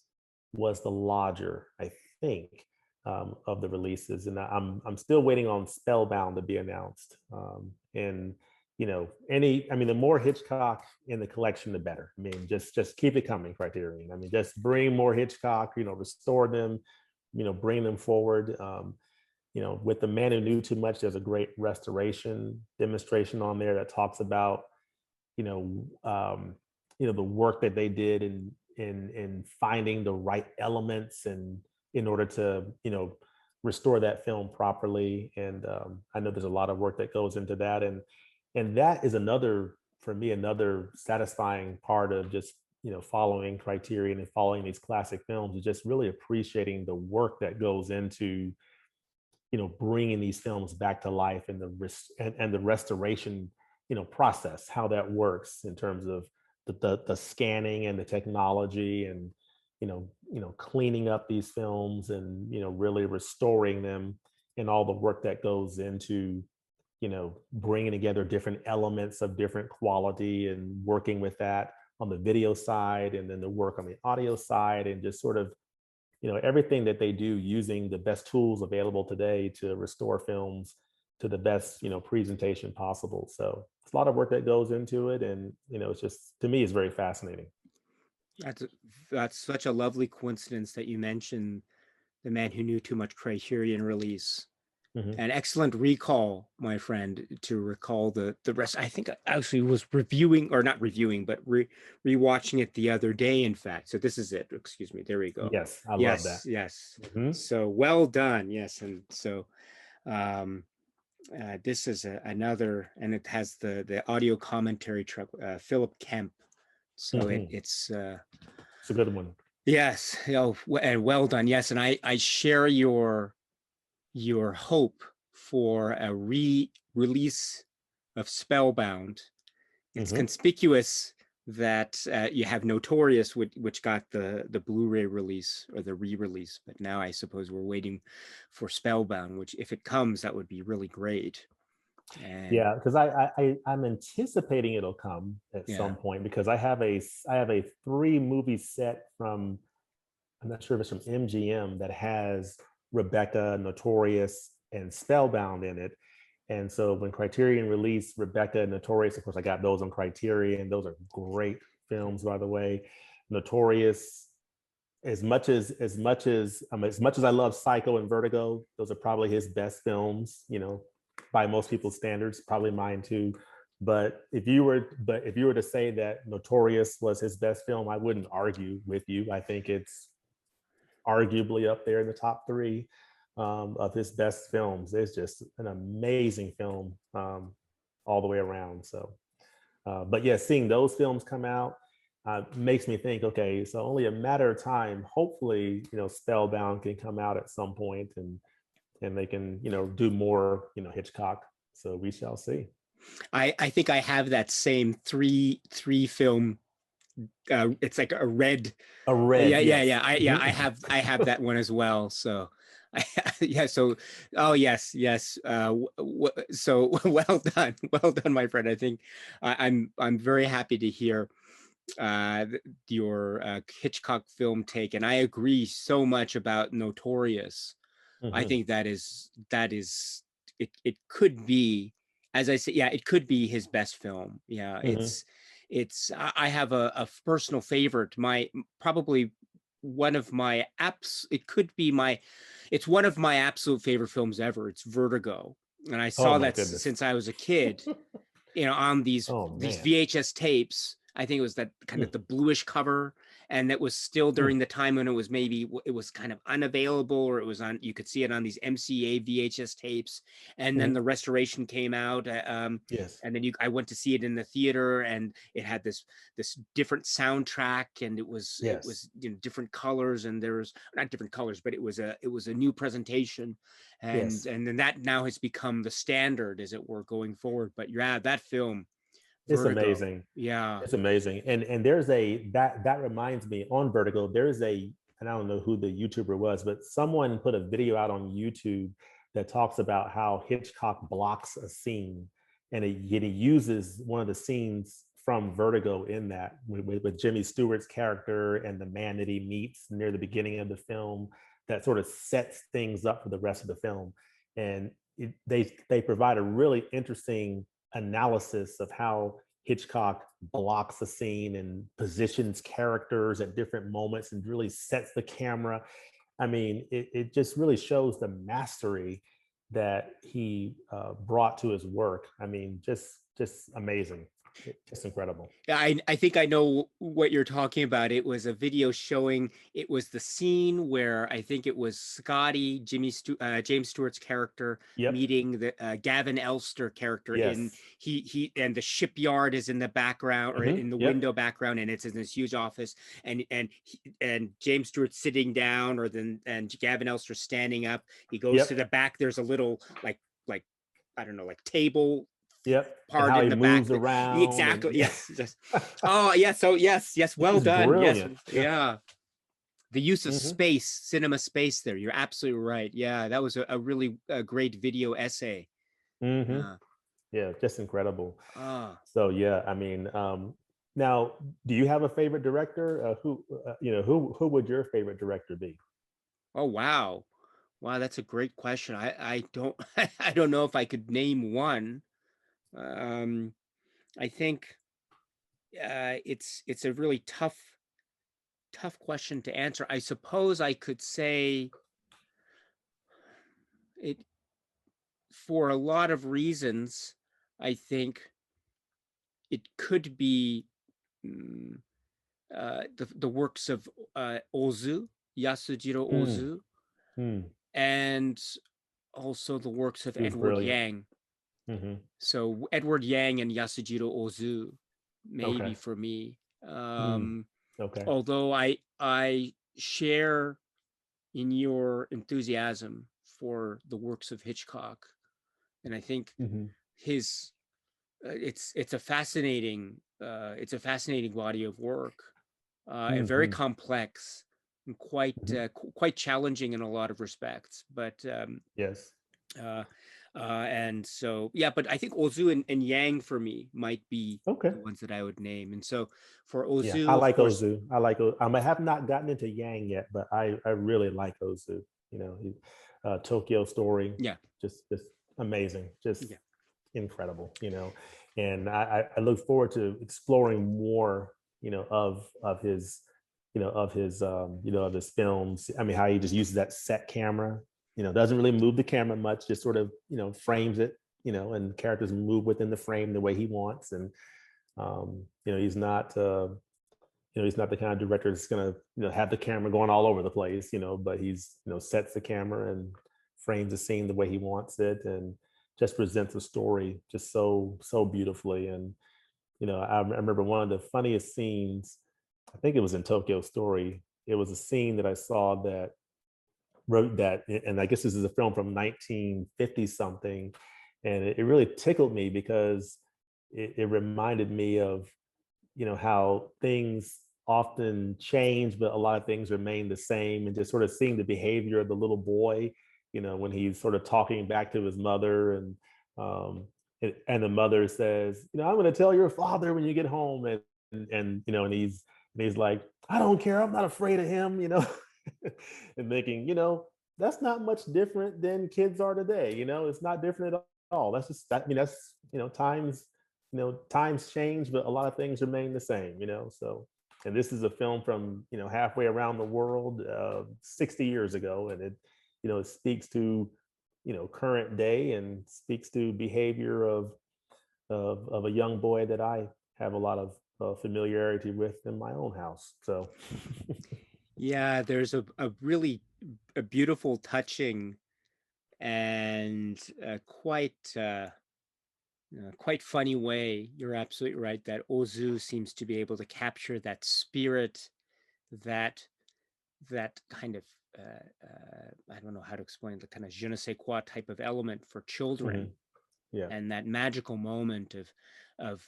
was The Lodger, I think, of the releases, and I'm still waiting on Spellbound to be announced. And I mean, the more Hitchcock in the collection, the better. I mean, just keep it coming, Criterion. I mean, just bring more Hitchcock. Restore them. Bring them forward. With The Man Who Knew Too Much, there's a great restoration demonstration on there that talks about you know, um, the work that they did in finding the right elements and in order to restore that film properly. And I know there's a lot of work that goes into that, and that is another for me another satisfying part of just following Criterion and following these classic films is just really appreciating the work that goes into bringing these films back to life and and the restoration process, how that works in terms of the scanning and the technology, and cleaning up these films, and really restoring them, and all the work that goes into bringing together different elements of different quality and working with that on the video side, and then the work on the audio side, and just sort of everything that they do using the best tools available today to restore films to the best presentation possible. So it's a lot of work that goes into it, and it's just, to me, it's very fascinating. that's that's such a lovely coincidence that you mentioned The Man Who Knew Too Much Criterion release. Hmm. An excellent recall, my friend, to recall the rest. I think I actually was reviewing or not reviewing, but rewatching it the other day, in fact. So this is it. Excuse me. There we go. Yes, I love that. Yes, yes. Hmm. So well done. Yes, and so um, this is another, and it has the audio commentary track, Philip Kemp. So Hmm. It's a good one. yes, oh, and well done. Yes, and I share your hope for a re-release of Spellbound. It's Hmm. conspicuous that you have Notorious, which got the Blu-ray release or the re-release, but now I suppose we're waiting for Spellbound, which if it comes, that would be really great. And Yeah, because I'm anticipating it'll come at yeah, some point, because I have a 3 movie set from, I'm not sure if it's from MGM, that has Rebecca, Notorious, and Spellbound in it. And so when Criterion released Rebecca and Notorious, of course, I got those on Criterion. Those are great films, by the way. Notorious, as much as I love Psycho and Vertigo, those are probably his best films, by most people's standards, probably mine too. But if you were to say that Notorious was his best film, I wouldn't argue with you. I think it's arguably up there in the top 3 of his best films. It's just an amazing film, all the way around. So, but yeah, seeing those films come out makes me think, okay, so only a matter of time. Hopefully, Spellbound can come out at some point, and they can, do more, Hitchcock. So we shall see. I think I have that same three film. It's like a red. A Yeah, red, yeah, yes. yeah. Mhm. I have that one as well. So yeah. So oh yes, yes. So well done, well done, my friend. I think I'm very happy to hear your Hitchcock film take, and I agree so much about Notorious. I Hmm. think it could be, as I say, yeah, it could be his best film. Yeah, Hmm. I have a personal favorite. My probably one of my apps. It could be my, it's one of my absolute favorite films ever. It's Vertigo, and I Oh saw my that goodness. since I was a kid, on Oh these man. VHS tapes. I think it was that kind Mm, of the bluish cover, and that was still mm, during the time when it was kind of unavailable, or it was on, you could see it on these MCA VHS tapes, and then mhm. the restoration came out, Yes. and then I went to see it in the theater, and it had this different soundtrack, and it Yes. was different colors, and there was not different colors, but it was a new presentation, Yes. and then that now has become the standard, as it were, going forward. But yeah, that film, It's Vertigo, amazing. yeah. It's amazing. And there's a that reminds me on Vertigo, there's a, and I don't know who the YouTuber was, but someone put a video out on YouTube that talks about how Hitchcock blocks a scene, and he uses one of the scenes from Vertigo in that with Jimmy Stewart's character and the man that he meets near the beginning of the film, that sort of sets things up for the rest of the film. And they provide a really interesting analysis of how Hitchcock blocks the scene and positions characters at different moments and really sets the camera. I mean, it just really shows the mastery that he brought to his work. I mean, just amazing, just incredible. Yeah, I think I know what you're talking about. It was a video showing, it was the scene where I think it was Scotty, James Stewart's character, Yep. meeting the Gavin Elster character in, Yes. he and the shipyard is in the background, or Hmm. in the Yep. window background, and it's in this huge office, and James Stewart sitting down, and Gavin Elster standing up. He goes to Yep. the back. There's a little like I don't know, like table Yep. And part how in he the back. moves around Exactly. and yeah. Yes. Yes. Oh, yeah. So yes. Well He's done. Yes. brilliant. Yeah. Yeah. The use of Hmm. space, cinema space there. You're absolutely right. Yeah. That was a really great video essay. Hmm. Yeah. Yeah, just incredible. Ah. So yeah, I mean, now, do you have a favorite director? Who would your favorite director be? Oh, wow. Wow. That's a great question. I don't, I don't know if I could name one. Um, I think it's a really tough question to answer. I suppose I could say it, for a lot of reasons. I think it could be, mm, the works of Yasujiro Hmm. Ozu, Hmm. and also the works of He was Edward brilliant. Yang. Hmm. So Edward Yang and Yasujiro Ozu, maybe Okay. for me. Hmm. Okay. Although I share in your enthusiasm for the works of Hitchcock, and I think Hmm. his it's a fascinating body of work, and very Hmm. complex, and Hmm. quite challenging in a lot of respects. But Yes. uh, and so yeah, but I think Ozu and Yang for me might be Okay. the ones that I would name. And so for Yeah, I Ozu, of like course, Ozu. I have not gotten into Yang yet, but I really like Ozu. Tokyo Story, yeah, just amazing, just yeah. incredible. And I look forward to exploring more, of his films. I mean, how he just uses that set camera, doesn't really move the camera much, just sort of, frames it, and characters move within the frame the way he wants. And, he's not the kind of director that's going to, have the camera going all over the place, but he's, sets the camera and frames the scene the way he wants it, and just presents a story just so beautifully. And I remember one of the funniest scenes. I think it was in Tokyo Story. It was a scene that I saw that wrote that, and I guess this is a film from 1950 something, and it really tickled me because it reminded me of, how things often change, but a lot of things remain the same, and just sort of seeing the behavior of the little boy, when he's sort of talking back to his mother, um, and the mother says, I'm going to tell your father when you get home, and and and he's like, I don't care, I'm not afraid of him, and thinking, that's not much different than kids are today. It's not different at all. That's just that. I mean, that's times change, but a lot of things remain the same. So, and this is a film from halfway around the world, 60 years ago, and it speaks to current day and speaks to behavior of a young boy that I have a lot of familiarity with in my own house. So, Yeah, there's a really a beautiful, touching, and quite funny way. You're absolutely right that Ozu seems to be able to capture that spirit, that that kind of I don't know how to explain, the kind of je ne sais quoi type of element for children, mhm, yeah, and that magical moment of of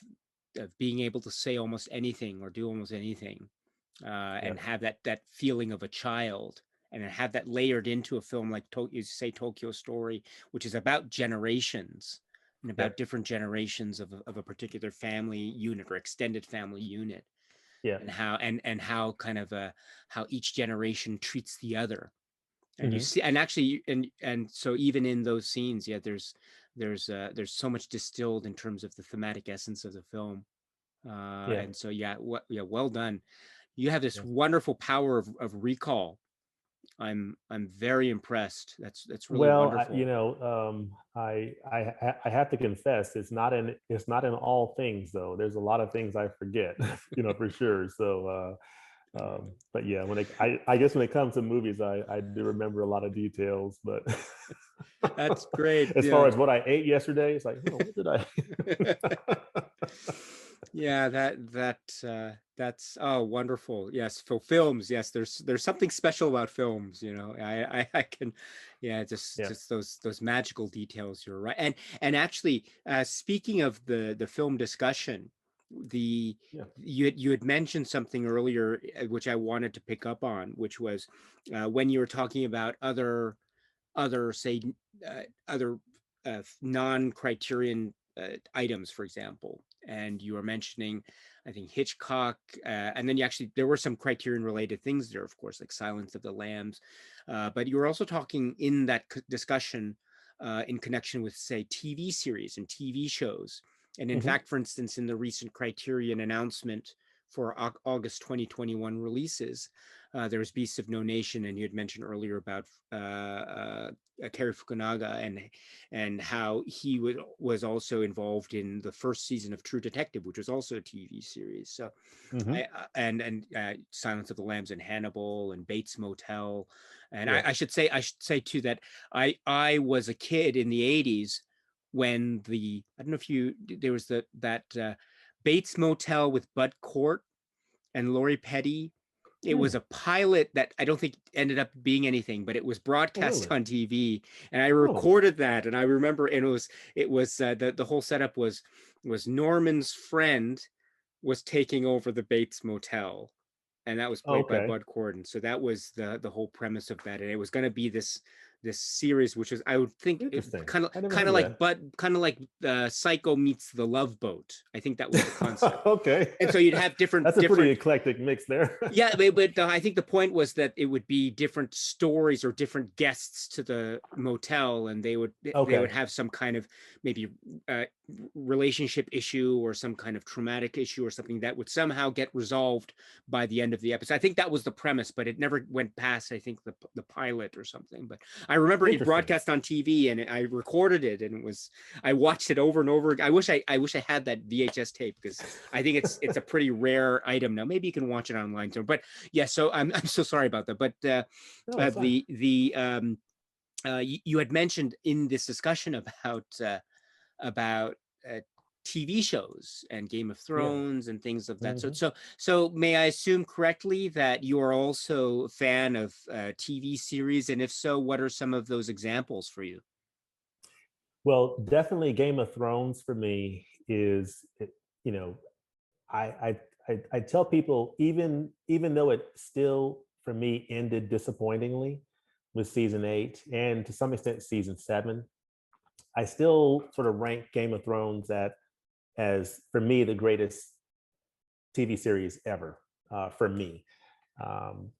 being able to say almost anything or do almost anything, yeah, and have that feeling of a child, and then have that layered into a film like you say Tokyo Story, which is about generations and yeah, about different generations of a particular family unit or extended family unit, yeah, and how kind of how each generation treats the other. And you hmm, see, and actually, and so even in those scenes, yeah, there's so much distilled in terms of the thematic essence of the film. yeah, And so yeah, yeah, well done. You have this yeah. wonderful power of recall. I'm very impressed. That's really Well, wonderful. I have to confess, it's not in all things though. There's a lot of things I forget, for sure. So, but yeah, I guess when it comes to movies, I do remember a lot of details. But That's great. as far Yeah. as what I ate yesterday, it's like, oh, what did I? Yeah, that's oh wonderful. Yes, for films, yes, there's something special about films, I can, yeah, just Yeah, just those magical details. You're right. And actually, speaking of the film discussion, the yeah, you had mentioned something earlier, which I wanted to pick up on, which was when you were talking about other say other non-criterion items, for example, and you were mentioning, I think, Hitchcock, and then there were some criterion related things there, of course, like Silence of the Lambs, but you were also talking in that discussion in connection with, say, TV series and TV shows. And in hmm, fact, for instance, in the recent Criterion announcement for August 2021 releases, there was Beasts of No Nation, and you had mentioned earlier about Cary Fukunaga, and how he was also involved in the first season of True Detective, which was also a TV series. So, hmm, and Silence of the Lambs and Hannibal and Bates Motel, and yeah. I should say too that I was a kid in the '80s when I don't know if there was that Bates Motel with Bud Cort and Lori Petty. It was Hmm. a pilot that I don't think ended up being anything, but it was Oh, broadcast really? on TV, and I Oh, recorded that. And I remember, and it was the whole setup was Norman's friend was taking over the Bates Motel, and that was played by okay. Bud Corden. So that was the whole premise of that, and it was going to be this series, which was, I would think, Interesting. kind of I never kind heard of of like that. Psycho meets The Love Boat. I think that was the concept. Okay. And so you'd have That's a pretty different eclectic mix there. yeah, but I think the point was that it would be different stories or different guests to the motel, and they would Okay. have some kind of maybe uh, relationship issue or some kind of traumatic issue or something that would somehow get resolved by the end of the episode. I think that was the premise, but it never went past, I think, the pilot or something. But I remember it Interesting. broadcast on TV, and I recorded it, and I watched it over and over. I wish I had that VHS tape, because I think it's a pretty rare item now. Maybe you can watch it online too. But yeah, so I'm so sorry about that. But No, it's fine. you had mentioned in this discussion about TV shows and Game of Yeah. Thrones and things of that sort. Hmm. So may I assume correctly that you are also a fan of TV series, and if so, what are some of those examples for you? Well, definitely Game of Thrones for me is, you know, I tell people, even though it still for me ended disappointingly with season 8 and to some extent season 7, I still sort of rank Game of Thrones as for me the greatest TV series ever for me.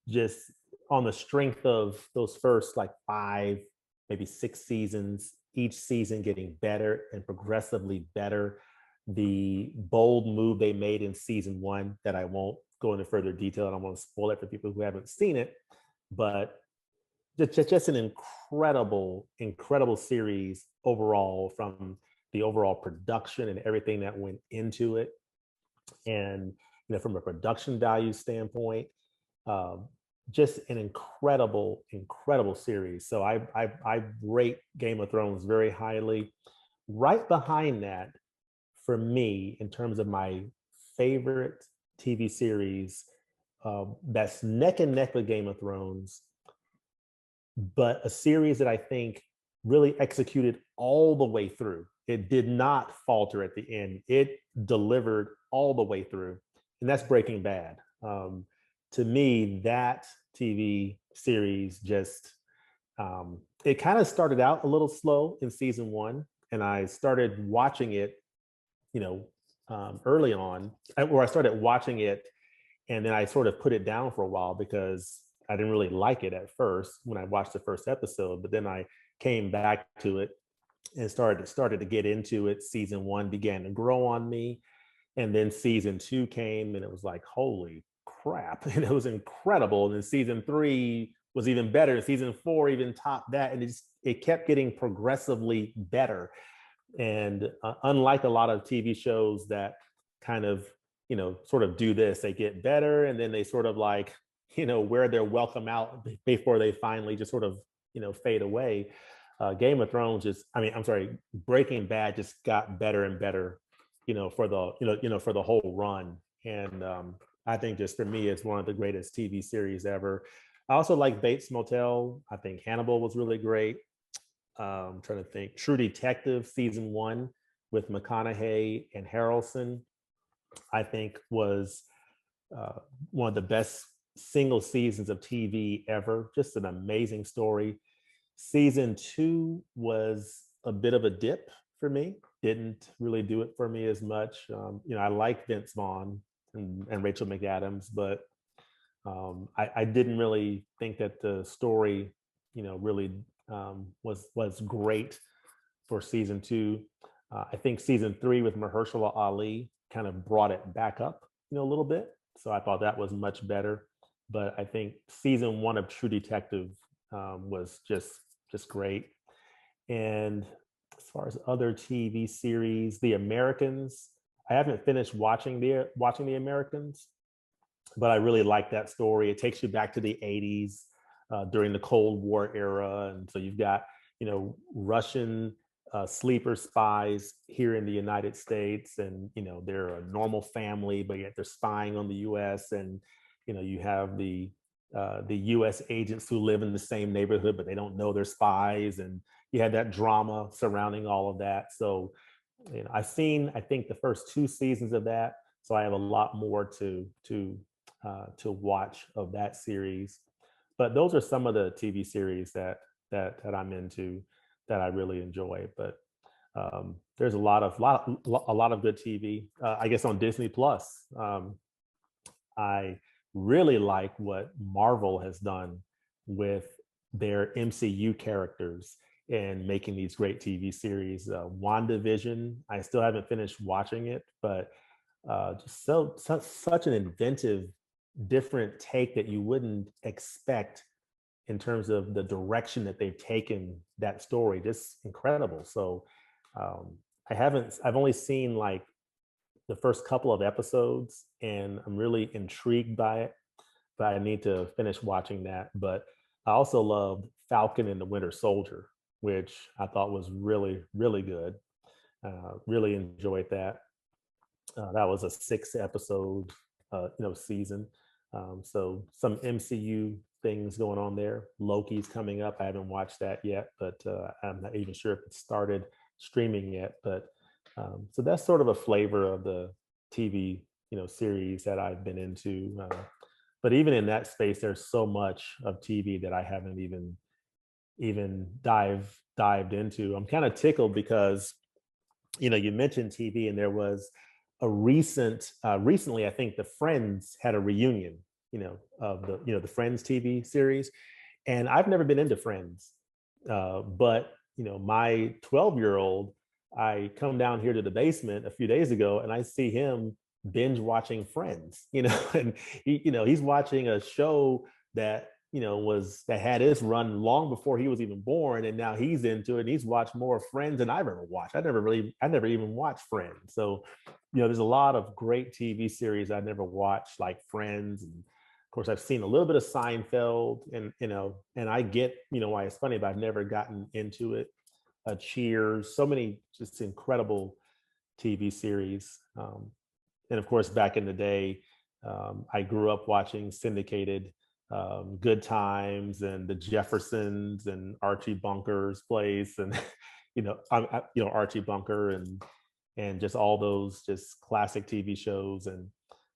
Just on the strength of those first like five, maybe six seasons, each season getting better and progressively better. The bold move they made in season one that I won't go into further detail. I don't want to spoil it for people who haven't seen it, but just an incredible, incredible series overall from the overall production and everything that went into it. And from a production value standpoint, um, just an incredible, incredible series. So I rate Game of Thrones very highly. Right behind that, for me, in terms of my favorite TV series, that's neck and neck with Game of Thrones, but a series that I think really executed all the way through. It did not falter at the end. It delivered all the way through, and that's Breaking Bad. To me, that TV series just it kind of started out a little slow in season one, and I started watching it, early on, or I started watching it and then I sort of put it down for a while because I didn't really like it at first when I watched the first episode. But then I came back to it and started to get into it. Season one began to grow on me, and then season two came, and it was like, holy crap! And it was incredible. And then season three was even better. And season four even topped that, and it kept getting progressively better. And unlike a lot of TV shows that kind of, sort of do this, they get better and then they sort of like, wear their welcome out before they finally just sort of, fade away. Game of Thrones I'm sorry, Breaking Bad just got better and better, for the, for the whole run. And I think just for me, it's one of the greatest TV series ever. I also like Bates Motel. I think Hannibal was really great. I'm trying to think. True Detective season one with McConaughey and Harrelson, I think was one of the best single seasons of TV ever. Just an amazing story. Season two was a bit of a dip for me. Didn't really do it for me as much. I like Vince Vaughn and Rachel McAdams, but I didn't really think that the story, really was great for season two. I think season three with Mahershala Ali kind of brought it back up, a little bit. So I thought that was much better. But I think season one of True Detective was just great. And as far as other TV series, The Americans, I haven't finished watching the Americans, but I really like that story. It takes you back to the 80s during the Cold War era. And so you've got, Russian sleeper spies here in the United States. And, they're a normal family, but yet they're spying on the US. And, you have the US agents who live in the same neighborhood, but they don't know they're spies. And you had that drama surrounding all of that. So, I've seen, I think, the first two seasons of that. So I have a lot more to watch of that series. But those are some of the TV series that I'm into that I really enjoy. But there's a lot of good TV. I guess on Disney Plus, I really like what Marvel has done with their MCU characters and making these great TV series. WandaVision, I still haven't finished watching it, but just such an inventive, different take that you wouldn't expect in terms of the direction that they've taken that story. Just incredible. So I've only seen like the first couple of episodes, and I'm really intrigued by it, but I need to finish watching that. But I also loved Falcon and the Winter Soldier, which I thought was really, really good. Really enjoyed that. That was a 6 episode, season. So some MCU things going on there. Loki's coming up. I haven't watched that yet, but I'm not even sure if it started streaming yet. But so that's sort of a flavor of the TV, series that I've been into. But even in that space, there's so much of TV that I haven't even dived into. I'm kind of tickled because you mentioned TV, and there was recently, I think the Friends had a reunion, of the Friends TV series, and I've never been into Friends, but my 12-year-old, I come down here to the basement a few days ago, and I see him binge watching Friends, and he's watching a show that that had its run long before he was even born, and now he's into it. And he's watched more Friends than I've ever watched. I never even watched Friends. So, there's a lot of great TV series I've never watched, like Friends, and of course I've seen a little bit of Seinfeld, and and I get why it's funny, but I've never gotten into it. Cheers, so many just incredible TV series. And of course, back in the day, I grew up watching syndicated Good Times and the Jeffersons and Archie Bunker's Place, and Archie Bunker, and just all those just classic TV shows. And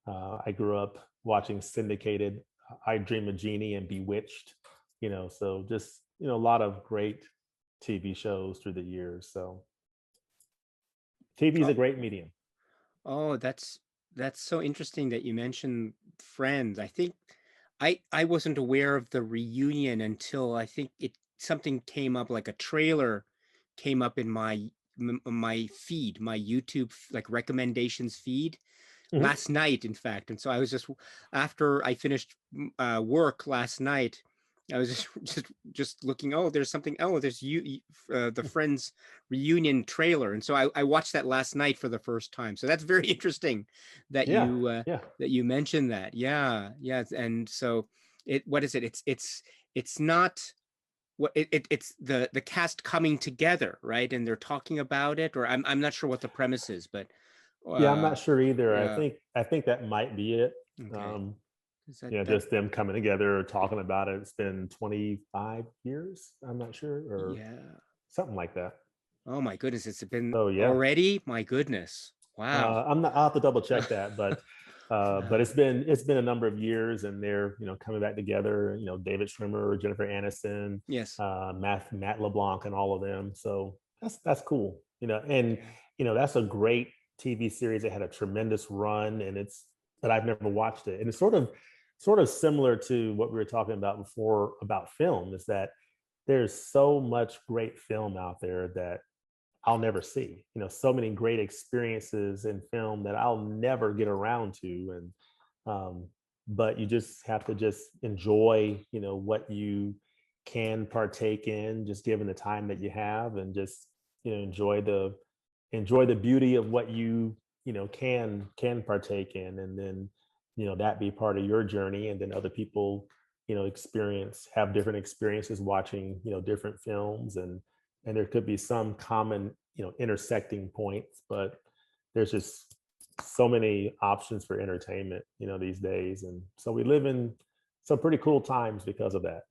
I grew up watching syndicated I Dream of Jeannie and Bewitched. So just a lot of great TV shows through the years. So TV is Oh, a great medium. oh, that's so interesting that you mentioned Friends. I think I wasn't aware of the reunion until I think it something came up, like a trailer came up in my feed, my YouTube like recommendations feed Mhm. last night, in fact. And so I was just, after I finished work last night, I was just just looking. Oh, there's something. Oh, there's the Friends reunion trailer, and so I watched that last night for the first time. So that's very interesting that Yeah, yeah. you mentioned that. Yeah, yeah. And so what is it? It's not what it's the cast coming together, right? And they're talking about it, or I'm not sure what the premise is, but Yeah, I'm uh, not sure either. I yeah. think I think that might be it. Okay. Um, Is that just them coming together, talking about it. It's been 25 years. I'm not sure, or yeah. something like that. Oh my goodness, it's been So yeah, already? My goodness. Wow. I'm not. I'll have to double check that, but Uh, it's been a number of years, and they're coming back together. David Schwimmer, Jennifer Aniston, yes. Matt LeBlanc, and all of them. So that's cool. And Yeah. that's a great TV series that had a tremendous run, and but I've never watched it, and it's sort of similar to what we were talking about before about film. Is that there's so much great film out there that I'll never see. So many great experiences in film that I'll never get around to, and but you just have to just enjoy, what you can partake in, just given the time that you have, and just enjoy the beauty of what you can partake in, and then that be part of your journey, and then other people have different experiences watching different films, and there could be some common intersecting points, but there's just so many options for entertainment these days, and so we live in some pretty cool times because of that.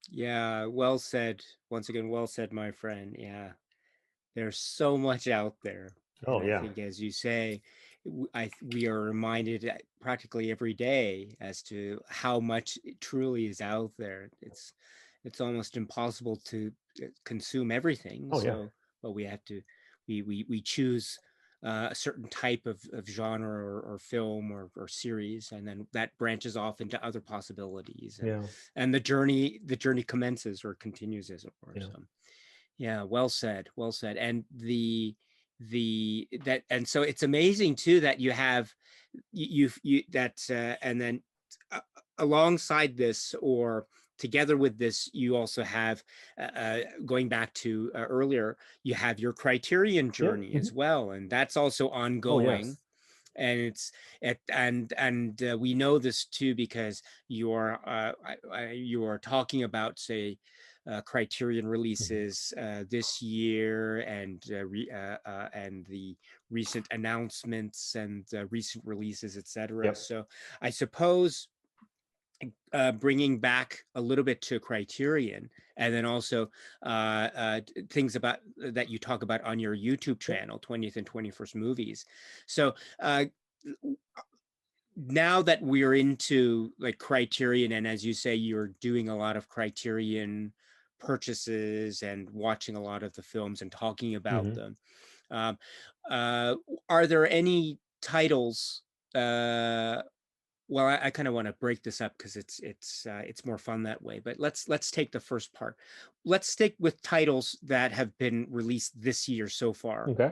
Yeah, well said. Once again, well said, my friend. Yeah. There's so much out there. And Oh I yeah. think, as you say, we are reminded practically every day as to how much it truly is out there. It's almost impossible to consume everything. Oh yeah. So, but we have to, we choose a certain type of genre or film or series, and then that branches off into other possibilities, Yeah. and the journey commences or continues, as it were. Yeah. So. Yeah, well said, well said. And the that and so it's amazing too that you have you that and then uh, alongside this, or together with this, you also have going back to earlier, you have your Criterion Yep. journey as Mhm. well, and that's also Oh ongoing. yes. And we know this too because you are talking about, say, Criterion Mhm. releases this year, and the recent announcements and recent releases, etc. Yep. So I suppose bringing back a little bit to Criterion, and then also things about that you talk about on your YouTube Yep. channel, 20th and 21st Movies. So uh, now that we're into like Criterion, and as you say, you're doing a lot of Criterion purchases and watching a lot of the films and talking about Mhm. them. Um, uh, are there any titles? Well, I kind of want to break this up because it's more fun that way. But let's take the first part. Let's stick with titles that have been released this year so far, Okay.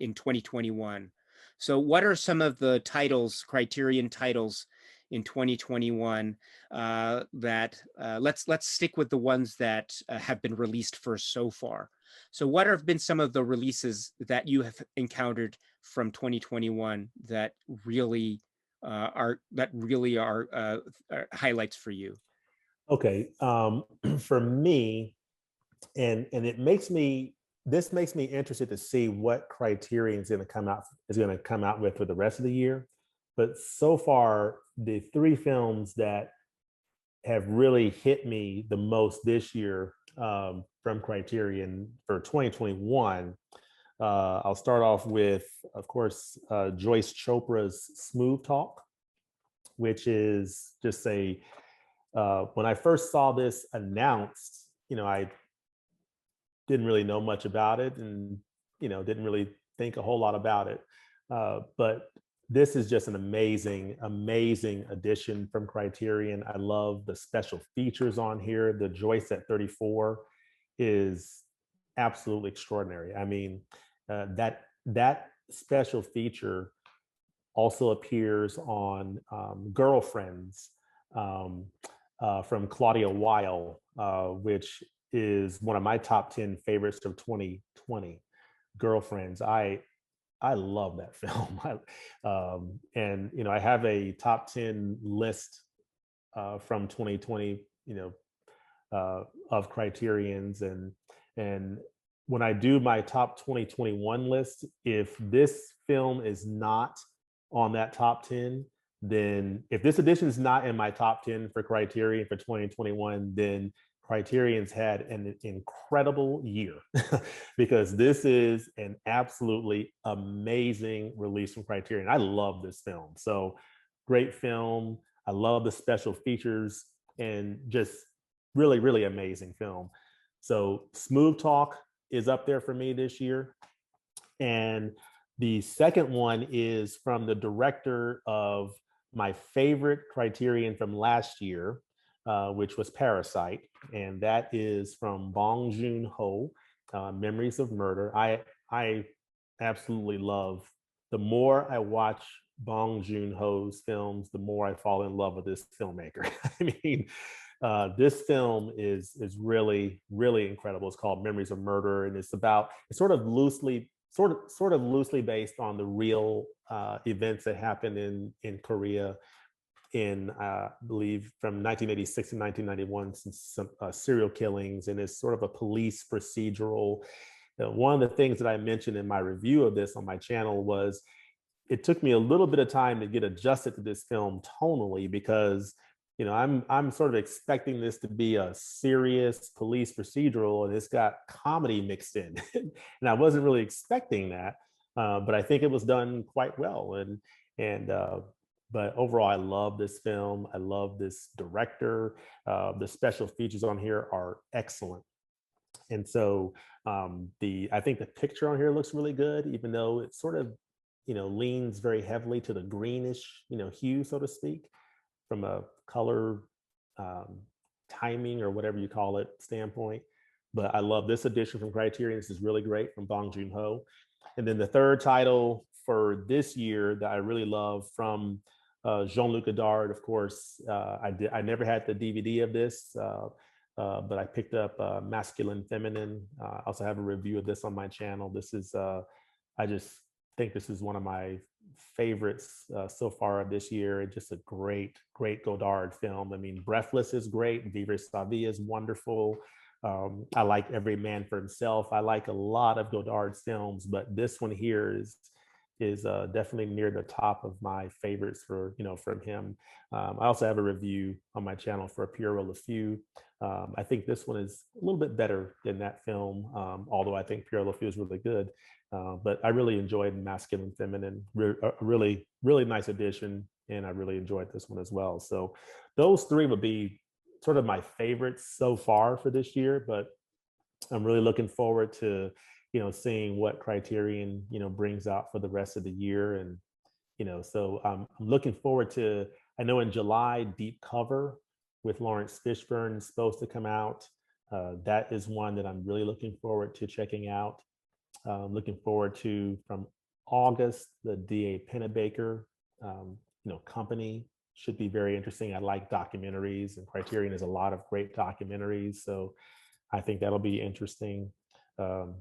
in 2021. So, what are some of the titles, Criterion titles, in 2021 that let's stick with the ones that have been released first so far. So, what have been some of the releases that you have encountered from 2021 that really are highlights for you? Okay. For me, and it makes me this makes me interested to see what Criterion is going to come out with for the rest of the year. But so far, the three films that have really hit me the most this year, from Criterion for 2021. I'll start off with, of course, Joyce Chopra's Smooth Talk, which is just when I first saw this announced, I didn't really know much about it, and didn't really think a whole lot about it. But this is just an amazing addition from Criterion. I love the special features on here. The Joyce at 34 is absolutely extraordinary. I mean, that special feature also appears on Girlfriends, um, from Claudia Weil, which is one of my top 10 favorites of 2020. Girlfriends. I love that film. And I have a top 10 list from 2020, of Criterions, and when I do my top 2021 list, if this film is not on that top 10, then if this edition is not in my top 10 for Criterion for 2021, then Criterion's had an incredible year because this is an absolutely amazing release from Criterion. I love this film. So great film. I love the special features and just really amazing film. So Smooth Talk is up there for me this year. And the second one is from the director of my favorite Criterion from last year, which was Parasite. And that is from Bong Joon-ho, Memories of Murder. I absolutely love, the more I watch Bong Joon-ho's films, the more I fall in love with this filmmaker. I mean, this film is really incredible. It's called Memories of Murder, and it's sort of loosely based on the real events that happened in Korea in, I believe, from 1986 to 1991, some serial killings, and it's sort of a police procedural. One of the things that I mentioned in my review of this on my channel was it took me a little bit of time to get adjusted to this film tonally, because I'm sort of expecting this to be a serious police procedural, and it's got comedy mixed in, and I wasn't really expecting that, but I think it was done quite well. And but overall, I love this film. I love this director. The special features on here are excellent, and so the I think the picture on here looks really good, even though it sort of leans very heavily to the greenish hue, so to speak, from a color, um, timing, or whatever you call it, standpoint. But I love this edition from Criterion. This is really great, from Bong Joon-ho. And then the third title for this year that I really love, from Jean-Luc Godard, of course. I never had the DVD of this, but I picked up Masculine Feminine. I also have a review of this on my channel. I just think this is one of my favorites so far of this year. Just a great Godard film. I mean, Breathless is great. Vivre sa vie is wonderful. I like Every Man for Himself. I like a lot of Godard's films, but this one here is definitely near the top of my favorites from him. I also have a review on my channel for Pierrot Le Fou. I think this one is a little bit better than that film, although I think Pierrot Le Fou is really good. But I really enjoyed Masculine Feminine, a really nice addition, and I really enjoyed this one as well. So those three would be sort of my favorites so far for this year, but I'm really looking forward to seeing what Criterion, brings out for the rest of the year. And, so I'm looking forward to, I know in July, Deep Cover with Lawrence Fishburne is supposed to come out. That is one that I'm really looking forward to checking out. Looking forward to from August, the D.A. Pennebaker, company should be very interesting. I like documentaries, and Criterion has a lot of great documentaries, so I think that'll be interesting. Um,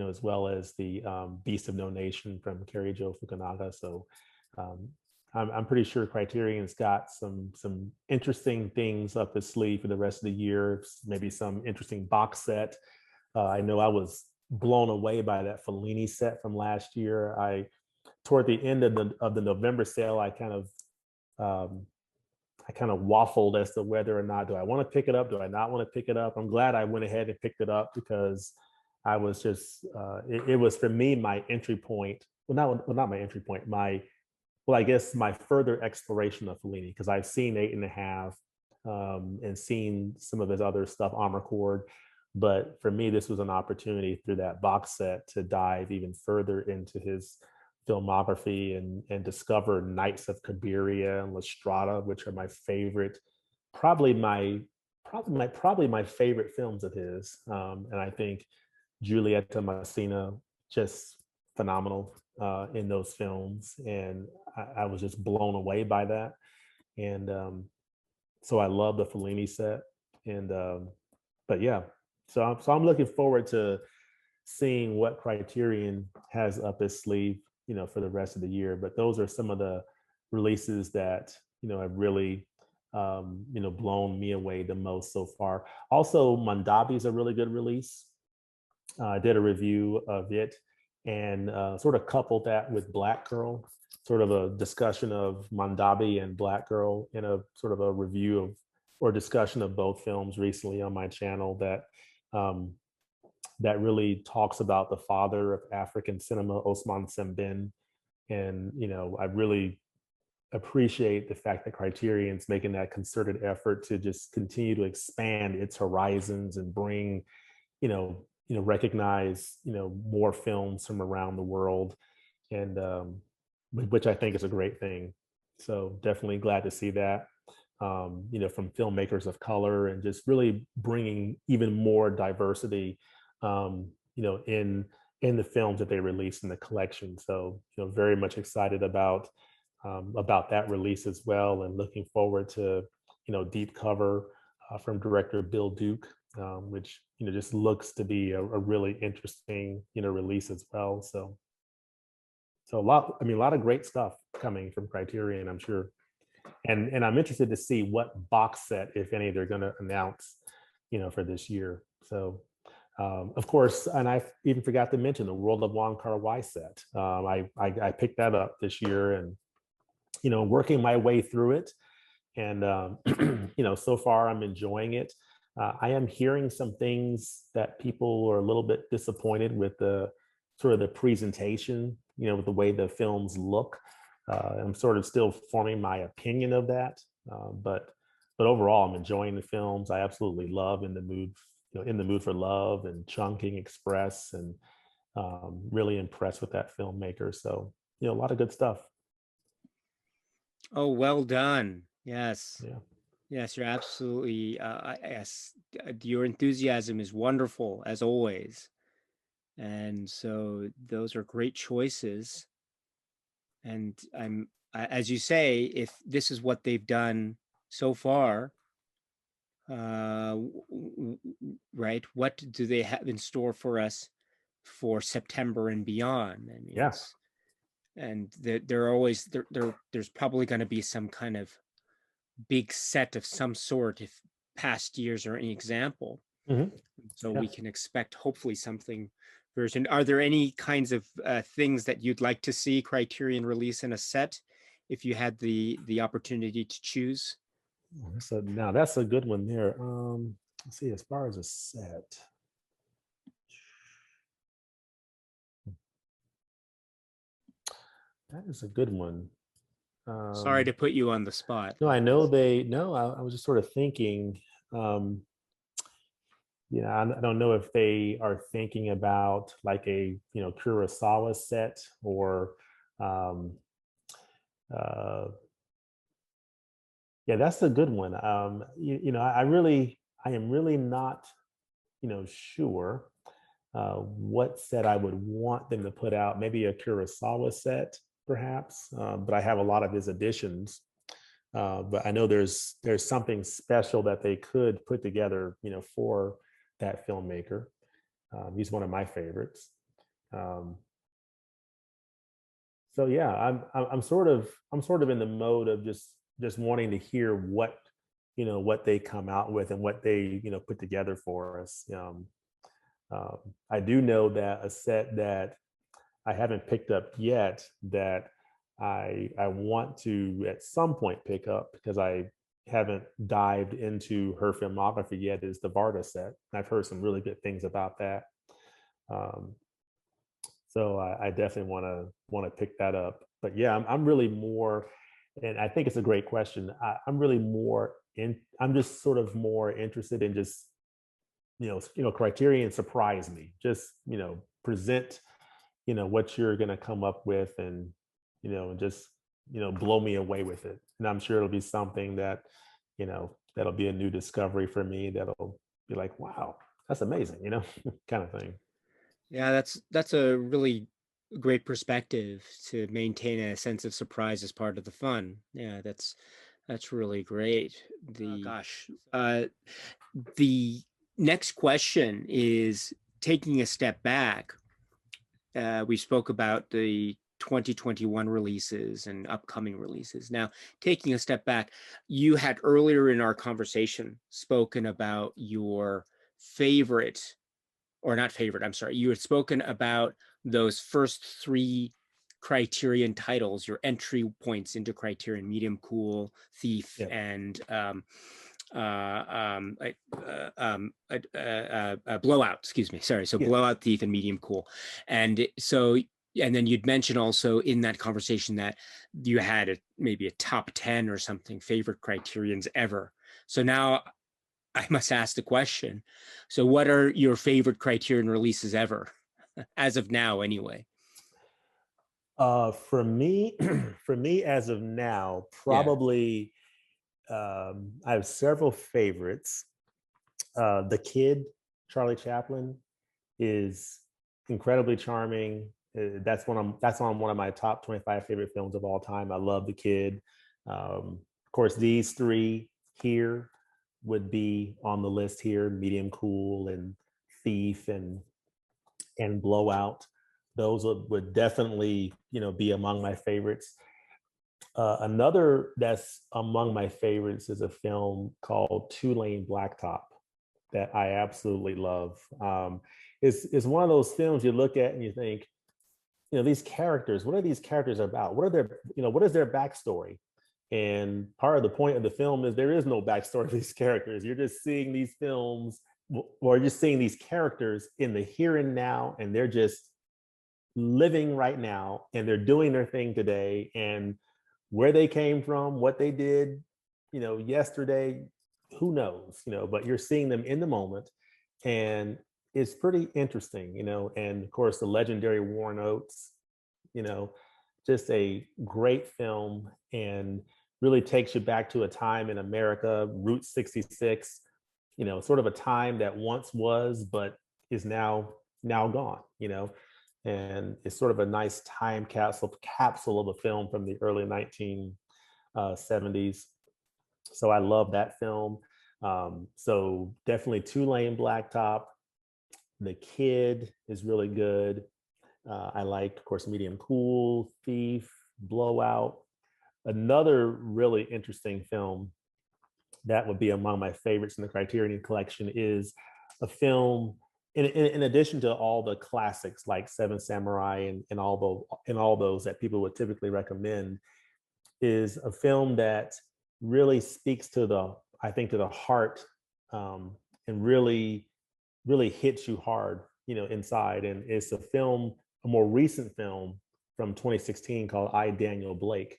as well as the Beast of No Nation from Carrie Jo Fukunaga. So um, I'm pretty sure Criterion's got some interesting things up his sleeve for the rest of the year. Maybe some interesting box set. I know I was blown away by that Fellini set from last year. Toward the end of the November sale, um, I kind of waffled as to whether or not, do I want to pick it up? Do I not want to pick it up? I'm glad I went ahead and picked it up because I was just, it was for me, my entry point. Not my entry point, I guess my further exploration of Fellini, because I've seen 8.5 and seen some of his other stuff, Armor Cord. But for me, this was an opportunity through that box set to dive even further into his filmography and discover Knights of Cabiria and La Strada, which are my favorite, probably my favorite films of his. And I think Giulietta Messina, just phenomenal in those films, and I was just blown away by that. And so I love the Fellini set, and but yeah, so I'm looking forward to seeing what Criterion has up its sleeve, for the rest of the year. But those are some of the releases that have really blown me away the most so far. Also, Mandabi is a really good release. I did a review of it and sort of coupled that with Black Girl, sort of a discussion of Mandabi and Black Girl in a sort of a review of or discussion of both films recently on my channel um, that really talks about the father of African cinema, Osman Sembin. And, I really appreciate the fact that Criterion's making that concerted effort to just continue to expand its horizons and bring, recognize, more films from around the world, and which I think is a great thing. So definitely glad to see that, from filmmakers of color, and just really bringing even more diversity, in the films that they release in the collection. So, very much excited about that release as well, and looking forward to, Deep Cover from director Bill Duke, which just looks to be a really interesting release as well. So a lot of great stuff coming from Criterion, I'm sure, and I'm interested to see what box set, if any, they're going to announce, for this year. So. Of course, and I even forgot to mention the World of Wong Kar-wai set. I picked that up this year, and working my way through it, and so far I'm enjoying it. I am hearing some things that people are a little bit disappointed with the sort of the presentation, with the way the films look. I'm sort of still forming my opinion of that, but overall I'm enjoying the films. I absolutely love In the Mood for Love and Chungking Express, and really impressed with that filmmaker. So a lot of good stuff. Oh, well done. Yes. Yeah. Yes, you're absolutely, yes, your enthusiasm is wonderful as always. And so those are great choices. And as you say, if this is what they've done so far, right, what do they have in store for us for September and beyond? I mean, Yeah. and there's probably going to be some kind of big set of some sort if past years are any example. Mm-hmm. So Yeah. we can expect hopefully something version. Are there any kinds of things that you'd like to see Criterion release in a set if you had the opportunity to choose? So now that's a good one there. Let's see, as far as a set. That is a good one. Sorry to put you on the spot. No, I know no, I was just sort of thinking, um, I don't know if they are thinking about like a, Kurosawa set or, um, uh, yeah, that's a good one. I am really not, sure what set I would want them to put out. Maybe a Kurosawa set, perhaps. But I have a lot of his editions. But I know there's something special that they could put together, for that filmmaker. He's one of my favorites. Um, so yeah, I'm sort of in the mode of just wanting to hear what they come out with and what they put together for us. I do know that a set that I haven't picked up yet that I want to at some point pick up because I haven't dived into her filmography yet is the Varda set. I've heard some really good things about that. Um, so I definitely want to pick that up. But yeah, I'm really more, and I think it's a great question. I'm really more in. I'm just sort of more interested in just Criterion surprise me. Just present what you're going to come up with, and and just blow me away with it. And I'm sure it'll be something that that'll be a new discovery for me. That'll be like, wow, that's amazing, kind of thing. Yeah, that's a really great perspective to maintain a sense of surprise as part of the fun. Yeah, that's really great. The next question is taking a step back. We spoke about the 2021 releases and upcoming releases. Now, taking a step back, you had earlier in our conversation spoken about your favorite, or not favorite, I'm sorry, you had spoken about those first three Criterion titles, your entry points into Criterion: Medium, Cool, Thief, Yeah. and Blowout. Excuse me, sorry. So Yeah. Blowout, Thief, and Medium, Cool. And so, and then you'd mentioned also in that conversation that you had maybe a top 10 or something favorite Criterions ever. So now I must ask the question. So what are your favorite Criterion releases ever, as of now anyway? For me, for me as of now, Yeah. probably I have several favorites. The Kid, Charlie Chaplin, is incredibly charming. That's on one of my top 25 favorite films of all time. I love The Kid. Of course, these three here would be on the list here: Medium, Cool, and Thief, and Blowout. Those would definitely be among my favorites. Another that's among my favorites is a film called Two Lane Blacktop that I absolutely love. It's one of those films you look at and you think, these characters, what are these characters about? What is their backstory? And part of the point of the film is there is no backstory of these characters. You're just seeing these films, or just seeing these characters in the here and now, and they're just living right now, and they're doing their thing today. And where they came from, what they did, yesterday, who knows, but you're seeing them in the moment, and it's pretty interesting, and of course the legendary Warren Oates, you know, just a great film, and really takes you back to a time in America, Route 66, sort of a time that once was, but is now gone, and it's sort of a nice time capsule of a film from the early 1970s. So I love that film. So definitely Two Lane Blacktop. The Kid is really good. I like, of course, Medium, Cool, Thief, Blowout. Another really interesting film that would be among my favorites in the Criterion collection is a film. In addition to all the classics like Seven Samurai and all those that people would typically recommend, is a film that really speaks to I think, to the heart, and really hits you hard, inside. And it's a more recent film from 2016 called I, Daniel Blake.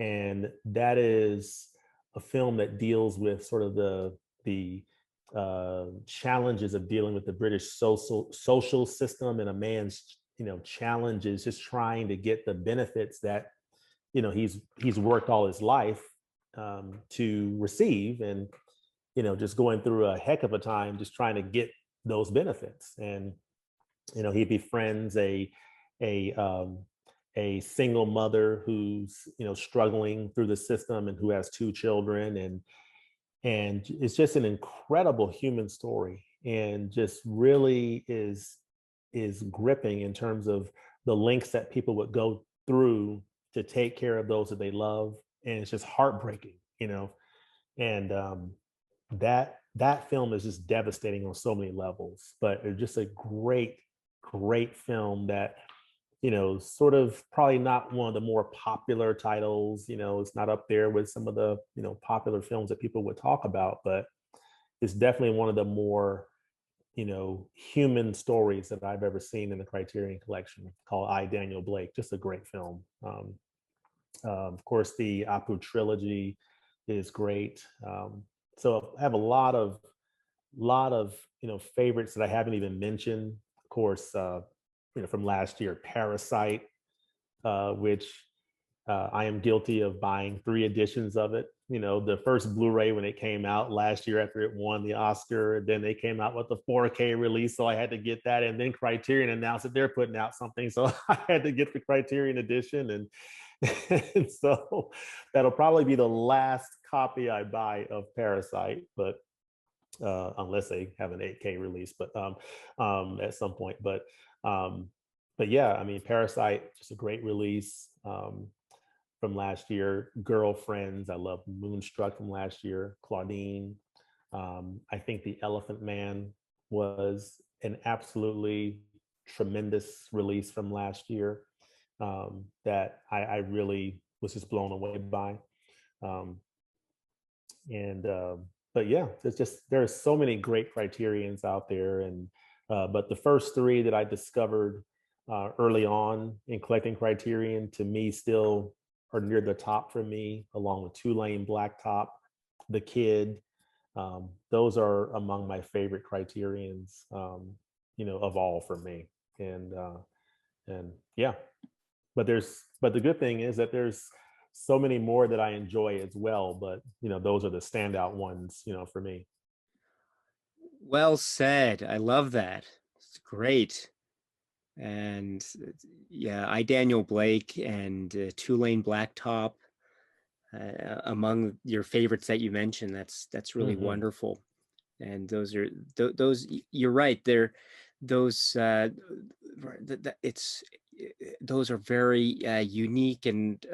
And that is a film that deals with sort of the challenges of dealing with the British social system, and a man's challenges just trying to get the benefits that he's worked all his life to receive, and just going through a heck of a time just trying to get those benefits. And he befriends a um, a single mother who's struggling through the system and who has two children, and it's just an incredible human story, and just really is gripping in terms of the lengths that people would go through to take care of those that they love. And it's just heartbreaking, and that film is just devastating on so many levels. But it's just a great film that sort of probably not one of the more popular titles. It's not up there with some of the popular films that people would talk about, but it's definitely one of the more human stories that I've ever seen in the Criterion Collection, called I, Daniel Blake. Just a great film. Of course, the Apu trilogy is great. So I have a lot of favorites that I haven't even mentioned. Of course, from last year, Parasite, which I am guilty of buying 3 editions of it. The first Blu-ray when it came out last year after it won the Oscar, then they came out with the 4K release, so I had to get that. And then Criterion announced that they're putting out something, so I had to get the Criterion edition, and so that'll probably be the last copy I buy of Parasite, but unless they have an 8K release, but at some point. But yeah, I mean, Parasite, just a great release from last year. Girlfriends, I love Moonstruck from last year. Claudine, I think The Elephant Man was an absolutely tremendous release from last year that I really was just blown away by. Um, and But yeah, there are so many great Criterions out there, and but the first 3 that I discovered early on in collecting Criterion, to me, still are near the top for me, along with Two Lane Blacktop, The Kid. Those are among my favorite Criterions, of all for me. And yeah, but the good thing is that there's so many more that I enjoy as well. But those are the standout ones, for me. Well said. I love that. It's great. And yeah, I, Daniel Blake and Two-Lane Blacktop, among your favorites that you mentioned. That's really Hmm. wonderful. And those are those. You're right. They're those. It's those are very unique, and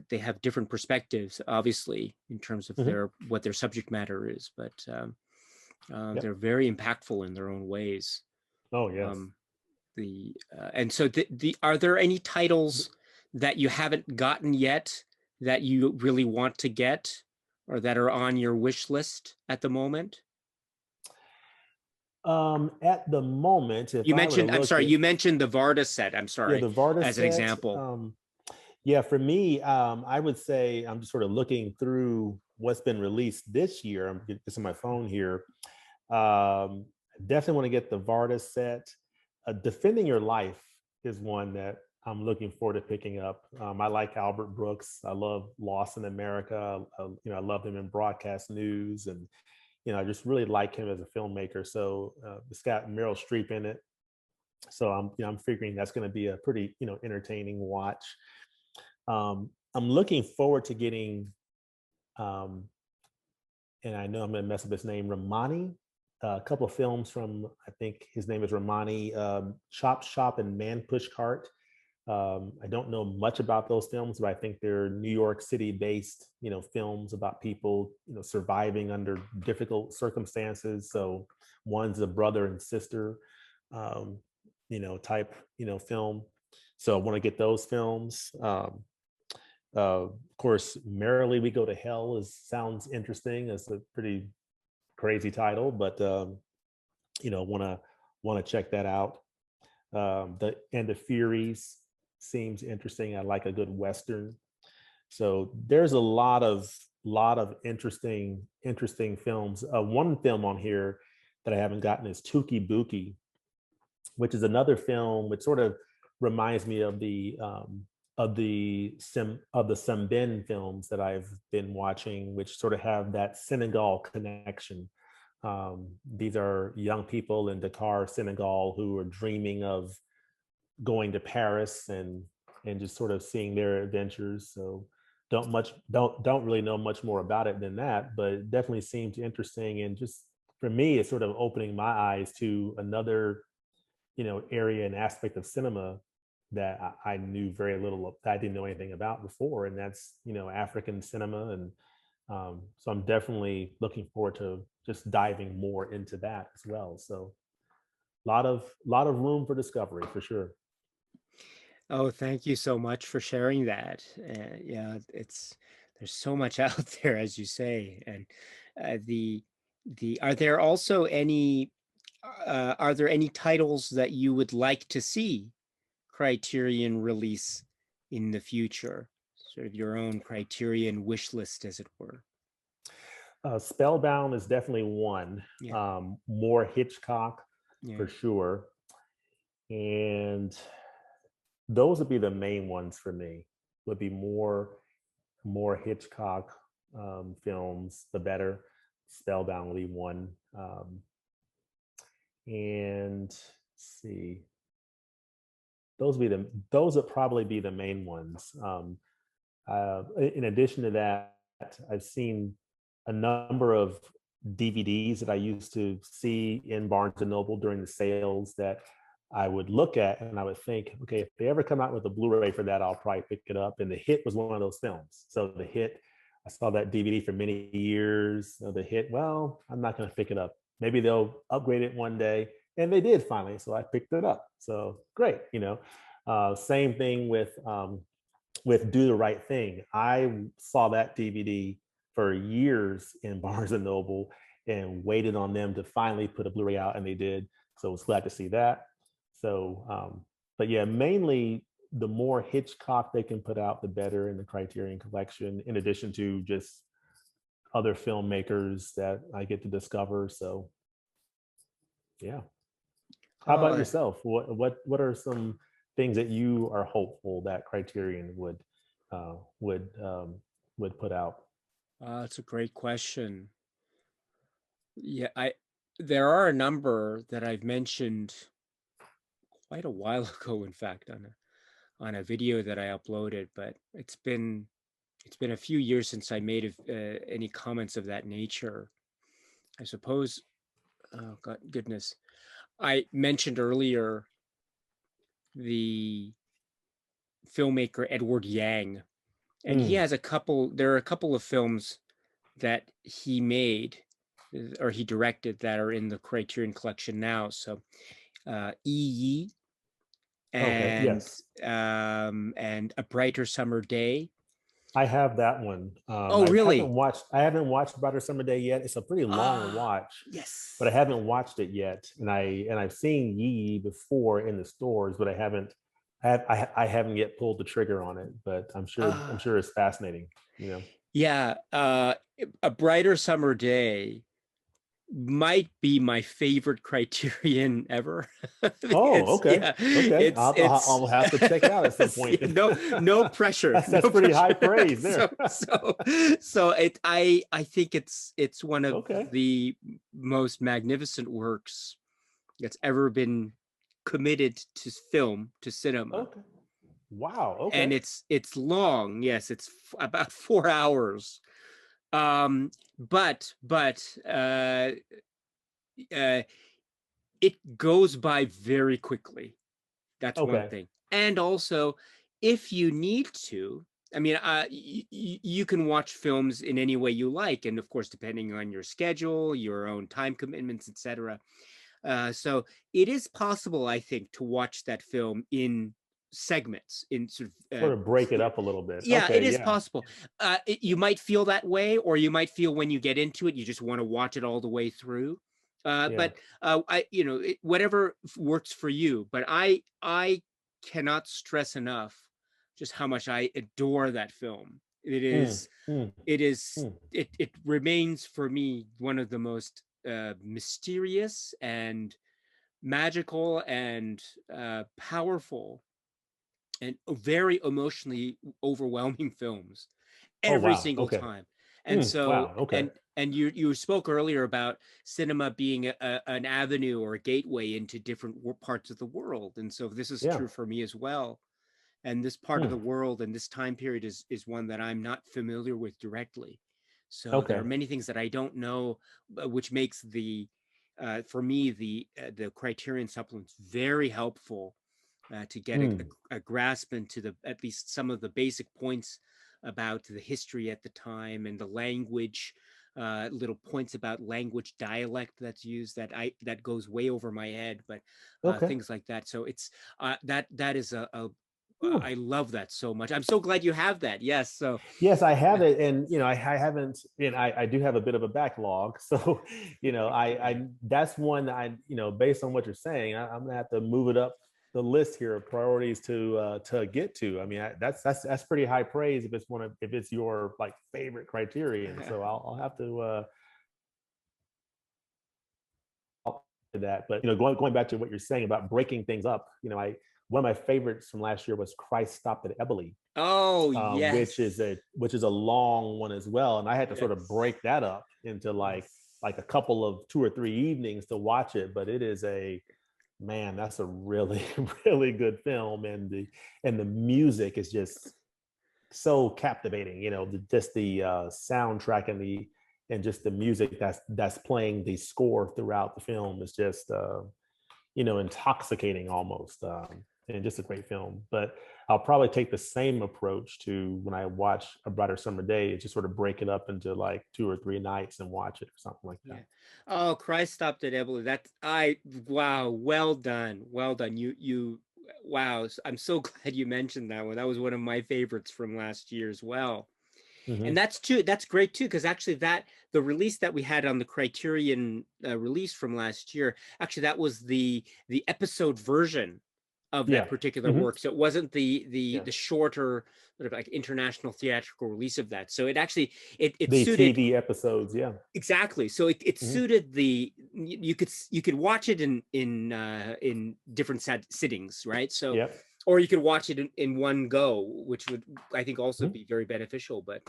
they have different perspectives, obviously, in terms of Hmm. what their subject matter is. But they're Yep. very impactful in their own ways. Oh, yes. Um, and so are there any titles that you haven't gotten yet that you really want to get, or that are on your wish list at the moment? At the moment, if You I were to mentioned, I'm look sorry, at, you mentioned the Varda set. I'm yeah, sorry, the Varda as an set, example. yeah, for me, I would say I'm just sort of looking through what's been released this year. It's on my phone here. Definitely want to get the Varda set. Defending Your Life is one that I'm looking forward to picking up. I like Albert Brooks. I love Lost in America. I love him in broadcast news, and I just really like him as a filmmaker. So it's got Meryl Streep in it. So I'm figuring that's going to be a pretty entertaining watch. I'm looking forward to getting, um, and I know I'm going to mess up his name, Ramani. A couple of films from, I think his name is Ramani, Chop Shop and Man Push Cart. I don't know much about those films, but I think they're New York City based, films about people, surviving under difficult circumstances. So one's a brother and sister, um, type, film. So I want to get those films. Of course, Merrily We Go to Hell sounds interesting. It's a pretty crazy title, but want to check that out. The Furies seems interesting. I like a good Western. So there's a lot of lot of interesting films. One film on here that I haven't gotten is Tuki Buki, which is another film which sort of reminds me of the Sembin films that I've been watching, which sort of have that Senegal connection. These are young people in Dakar, Senegal, who are dreaming of going to Paris and just sort of seeing their adventures. So don't really know much more about it than that, but it definitely seems interesting. And just for me, it's sort of opening my eyes to another, area and aspect of cinema that I knew very little of, that I didn't know anything about before, and that's African cinema. And so I'm definitely looking forward to just diving more into that as well. So lot of room for discovery for sure. Oh, thank you so much for sharing that. Yeah, there's so much out there, as you say, and the are there any titles that you would like to see Criterion release in the future? Sort of your own Criterion wish list, as it were. Spellbound is definitely one. Yeah, More Hitchcock yeah. for sure, and those would be the main ones for me. Would be more Hitchcock films, the better. Spellbound would be one, and let's see, those would probably be the main ones. In addition to that, I've seen a number of DVDs that I used to see in Barnes and Noble during the sales that I would look at and I would think, okay, if they ever come out with a Blu-ray for that, I'll probably pick it up. And The Hit was one of those films. So The Hit, I saw that DVD for many years. The Hit, well, I'm not going to pick it up. Maybe they'll upgrade it one day. And they did finally. So I picked it up. So great. Same thing with Do the Right Thing. I saw that DVD for years in Barnes and Noble and waited on them to finally put a Blu-ray out, and they did. So I was glad to see that. So, but yeah, mainly the more Hitchcock they can put out, the better in the Criterion Collection. In addition to just other filmmakers that I get to discover. So, yeah. How about Oh, yourself? What are some things that you are hopeful that Criterion uh, would would put out? that's a great question. Yeah, there are a number that I've mentioned quite a while ago, in fact, on a video that I uploaded, but it's been a few years since I made any comments of that nature. I suppose, oh God, goodness, I mentioned earlier the filmmaker Edward Yang, and he Mm, has there are a couple of films that he made or he directed that are in the Criterion Collection now. So, Yi okay, and yes, and A Brighter Summer Day. I have that one. Oh, really? I haven't watched Brighter Summer Day yet. It's a pretty long Ah, watch, but I yes. haven't watched it yet. And I've seen Yee before in the stores, but I haven't yet pulled the trigger on it. But I'm Ah, sure it's fascinating. You know. yeah. A Brighter Summer Day might be my favorite Criterion ever. Oh, It's okay, yeah, okay. it's I'll have to check it out at some point. Then. no pressure, no That's pretty high pressure. praise So there. so so I think it's one of Okay, the most magnificent works that's ever been committed to film, to cinema. okay. Wow. And Okay. it's long. Yes, it's about 4 hours. But uh, it goes by very quickly. That's one Okay. thing. And also, if you need to, I mean, you can watch films in any way you like, and of course, depending on your schedule, your own time commitments, etc. So it is possible, I think, to watch that film in segments, in sort of, Sort of break it up a little bit. yeah, it Okay. is Yeah. possible. You might feel that way, or you might feel when you get into it, you just want to watch it all the way through. Yeah. But whatever works for you. But I cannot stress enough just how much I adore that film. It Mm, is, mm, it is, mm. it remains for me one of the most mysterious and magical and powerful and very emotionally overwhelming films Oh every wow. single Okay. time. And Mm, so, wow. Okay. and you spoke earlier about cinema being an avenue or a gateway into different parts of the world, and so this is Yeah. true for me as well. And this part of Mm, the world and this time period is one that I'm not familiar with directly. So there are okay. many things that I don't know, which makes the for me the Criterion supplements very helpful to get Mm, a grasp into the at least some of the basic points about the history at the time and the language, little points about language dialect that's used that goes way over my head, but okay. things like that. So it's that is a Whew. I love that so much. I'm so glad you have that. Yes. So Yes, I have yeah, it, and I haven't, and I do have a bit of a backlog. So, I that's one that based on what you're saying, I'm gonna have to move it up the list here of priorities to get to. I mean, that's pretty high praise if it's if it's your like favorite criterion. So I'll have to to that. But going back to what you're saying about breaking things up, I one of my favorites from last year was Christ Stopped at Eboli, oh which is yes, a long one as well, and I had to sort of yes, break that up into yes. like a couple of 2 or 3 evenings to watch it. But it is a man, that's a really really good film, and the music is just so captivating. Just the soundtrack and just the music that's playing the score throughout the film is just intoxicating almost, and just a great film. But I'll probably take the same approach to when I watch A Brighter Summer Day, just sort of break it up into like 2 or 3 nights and watch it or something like that. Yeah. Oh, Christ stopped at Eboli. That I wow, well done. Well done. Wow. I'm so glad you mentioned that one. That was one of my favorites from last year as well. And Hmm. that's great too, because actually that the release that we had on the Criterion release from last year, actually that was the episode version of that Yeah. particular Hmm. work. So it wasn't Yeah. the shorter sort of like international theatrical release of that. So it actually it The suited TV episodes. Yeah. exactly. So it Hmm. suited the you could watch it in different sittings, right? So Yep. or you could watch it in one go, which would I think also Mhm. be very beneficial. But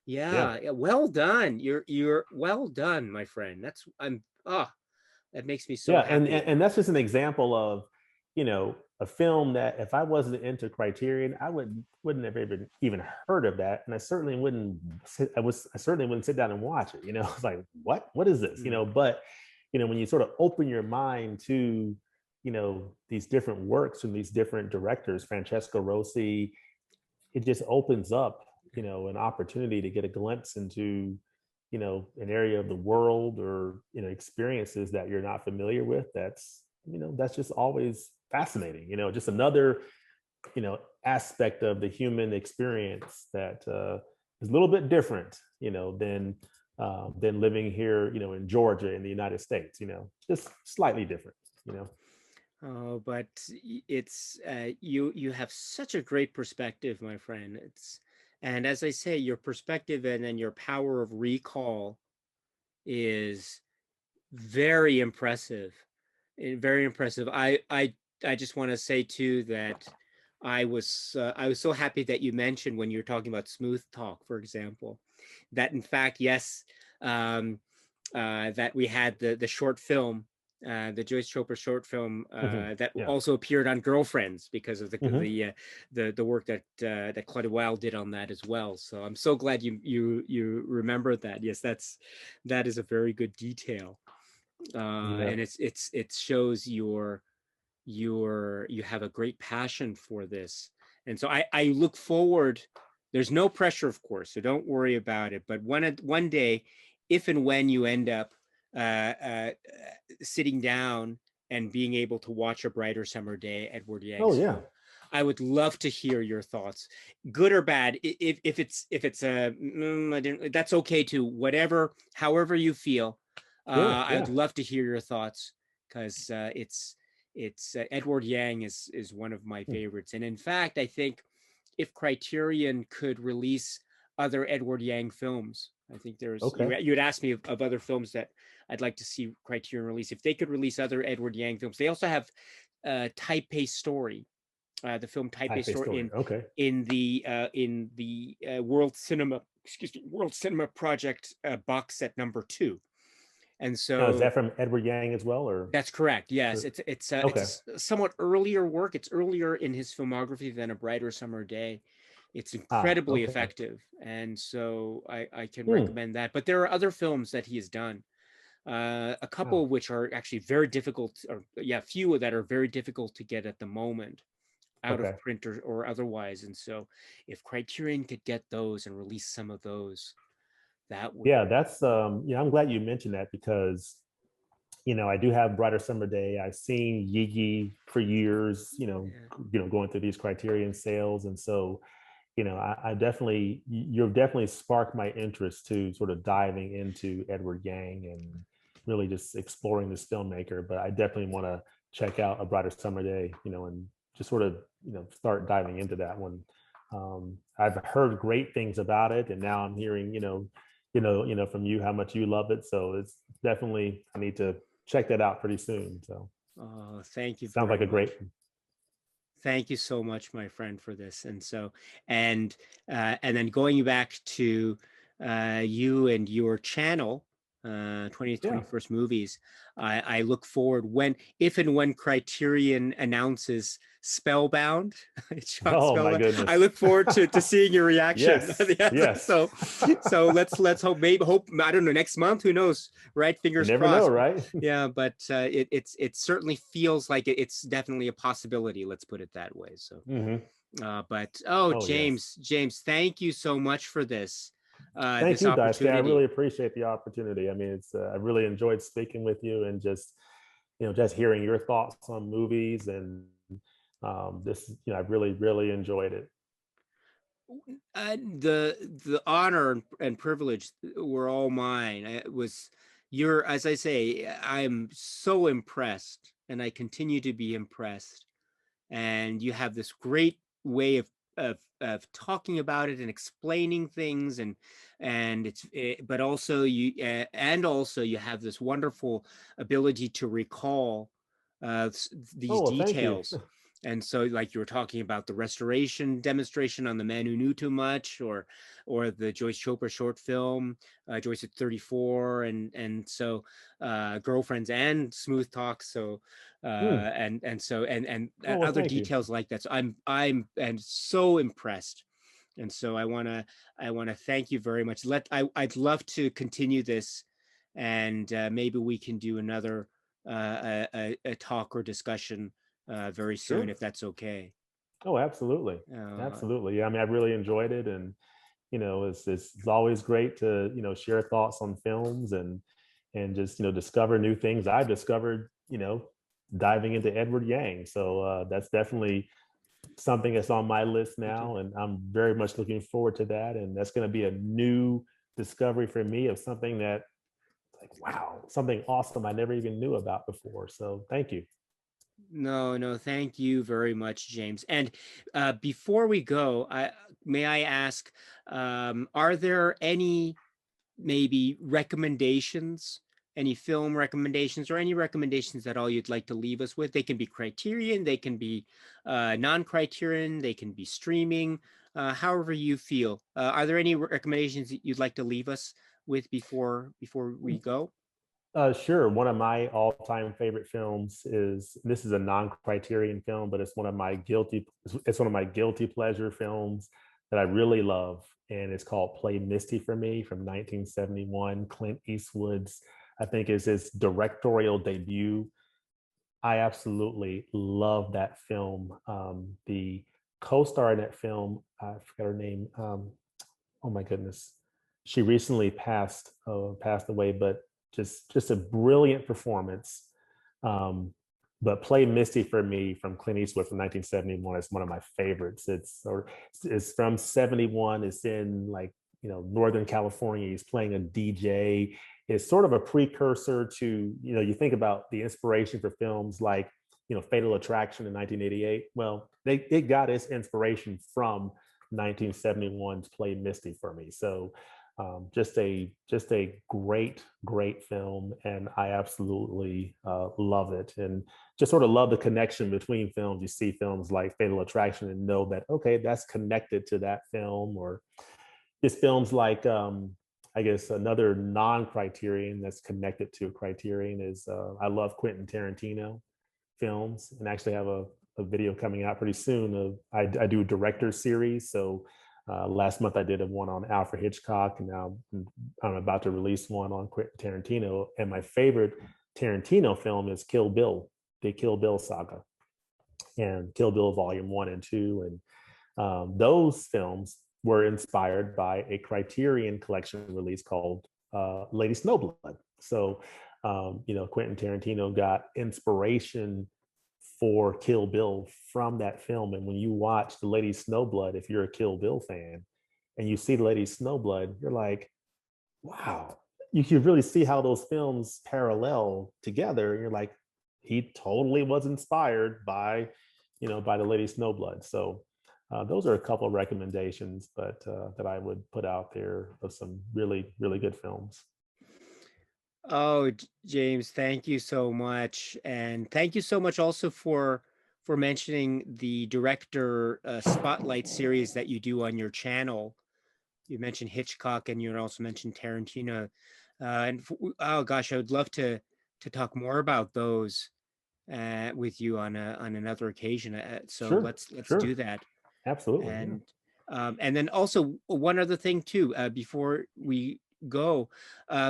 Yeah. yeah, well done. You're well done, my friend. That's I'm that makes me so Yeah, and, happy. and and that's just an example of, a film that if I wasn't into Criterion, I wouldn't have even heard of that, and I certainly wouldn't sit down and watch it. It's like what is this? Mm, But when you sort of open your mind to these different works from these different directors, Francesco Rossi, it just opens up an opportunity to get a glimpse into an area of the world or experiences that you're not familiar with. That's just always fascinating. Just another aspect of the human experience that is a little bit different than living here in Georgia in the United States. Just slightly different. you know oh, but it's you have such a great perspective, my friend. It's and as I say, your perspective and then your power of recall is very impressive. Very impressive. I just want to say too that I was so happy that you mentioned when you were talking about smooth talk, for example, that in fact, yes, um, that we had the short film, the Joyce Chopra short film Mhm. that Yeah. also appeared on Girlfriends because of Hmm. the work that Claudia Weil did on that as well. So I'm so glad you remembered that. Yes, that is a very good detail, Yeah. and it shows you have a great passion for this, and so I look forward. There's no pressure, of course, so don't worry about it. But one day, if and when you end up sitting down and being able to watch A Brighter Summer Day, Edward Oh Yang's yeah. film, I would love to hear your thoughts, good or bad. If it's I didn't, that's okay too. Whatever, however you feel, Yeah. I would Yeah. love to hear your thoughts because it's Edward Yang is one of my Hmm. favorites, and in fact, I think if Criterion could release other Edward Yang films. I think there's Okay. you had asked me of other films that I'd like to see Criterion release. If they could release other Edward Yang films, they also have Taipei Story, the film Taipei Taipei Story story. Okay. in the World Cinema, excuse me, World Cinema Project box set #2. And Now, is so that from Edward Yang as well, or? that's correct. Yes, Okay. it's a somewhat earlier work. It's earlier in his filmography than A Brighter Summer Day. It's Ah, incredibly okay. effective, and so I can Hmm. recommend that. But there are other films that he has done, a couple Wow. of which are actually very difficult, or yeah, few that are very difficult to get at the moment, out of Okay. print or otherwise. And so, if Criterion could get those and release some of those, that would. Yeah, that's I'm glad you mentioned that because I do have Brighter Summer Day. I've seen Yigi for years, Yeah. going through these Criterion sales. And so, I definitely, you've definitely sparked my interest to sort of diving into Edward Yang and really just exploring this filmmaker. But I definitely want to check out A Brighter Summer Day, and just sort of, start diving into that one. I've heard great things about it, and now I'm hearing, from you how much you love it. So it's definitely, I need to check that out pretty soon. So Oh, thank you sounds very like a much. great. Thank you so much, my friend, for this. And so, and then going back to you and your channel, 20th Yeah. 21st Movies, I look forward if and when Criterion announces Spellbound, it's shot Oh my Spellbound. I goodness. look forward to seeing your reaction. Yes. Yes. So let's hope, I don't know, next month, who knows, right? You Fingers never know, crossed. right? Yeah, but it certainly feels like it's definitely a possibility. Let's put it that way. So, Hmm. but Oh yes. James, thank you so much for Thank this you, Daisuke. I really opportunity. appreciate the opportunity. I mean, I really enjoyed speaking with you and just just hearing your thoughts on movies and this. I really really enjoyed it. The honor and privilege were all mine. It was as I say, I'm so impressed, and I continue to be impressed. And you have this great way of talking about it and explaining things, and but also you have this wonderful ability to recall these Oh well, thank you. details. And so, like you were talking about the restoration demonstration on The Man Who Knew Too Much, or the Joyce Chopra short film, Joyce at 34, and so Girlfriends and Smooth Talk. So Hmm. and Oh well, other thank you. details like that. So I'm and so impressed. And so I want to thank you very much. I'd love to continue this, and maybe we can do another a talk or discussion very soon, Sure. if that's okay. Oh, absolutely, Uh, absolutely. Yeah, I mean, I really enjoyed it, and it's always great to share thoughts on films and just discover new things. I've discovered diving into Edward Yang, so that's definitely something that's on my list okay. now, and I'm very much looking forward to that. And that's going to be a new discovery for me of something that, like, wow, something awesome I never even knew about before. So thank you. No, no, thank you very much, James. And before we go, may I ask, are there any maybe recommendations, any film recommendations, or any recommendations at all you'd like to leave us with? They can be Criterion, they can be non-Criterion, they can be streaming, however you feel. Are there any recommendations that you'd like to leave us with before we go? Sure. One of my all-time favorite films is this is a non-criterion film, but it's one of my guilty pleasure films that I really love. And it's called Play Misty for Me from 1971. Clint Eastwood's, I think, is his directorial debut. I absolutely love that film. The co-star in that film, I forgot her name. Oh my goodness, she recently passed away, but just a brilliant performance. Um, but Play Misty for Me from Clint Eastwood from 1971 is one of my favorites. It's from 71. It's in, like, Northern California. He's playing a DJ. It's sort of a precursor to, you think about the inspiration for films like, Fatal Attraction in 1988. Well, it got its inspiration from 1971's Play Misty for me. So just a great film, and I absolutely love it, and just sort of love the connection between films. You see films like Fatal Attraction and know that, okay, that's connected to that film, or just films like I guess another non-criterion that's connected to a criterion is I love Quentin Tarantino films, and actually have a video coming out pretty soon of I do a director series. So last month I did one on Alfred Hitchcock, and now I'm about to release one on Quentin Tarantino. And my favorite Tarantino film is Kill Bill, the Kill Bill saga, and Kill Bill Volume 1 and 2. And those films were inspired by a Criterion Collection release called Lady Snowblood. So, Quentin Tarantino got inspiration for Kill Bill from that film. And when you watch the Lady Snowblood, if you're a Kill Bill fan, and you see the Lady Snowblood, you're like, wow, you can really see how those films parallel together. You're like, he totally was inspired by, by the Lady Snowblood. So those are a couple of recommendations, but that I would put out there of some really, really good films. Oh, James, thank you so much, and thank you so much also for mentioning the director spotlight series that you do on your channel. You mentioned Hitchcock, and you also mentioned Tarantino, oh gosh, I would love to talk more about those with you on another occasion. So Sure, let's do sure. that. Absolutely. Yeah. And then also one other thing too, before we go,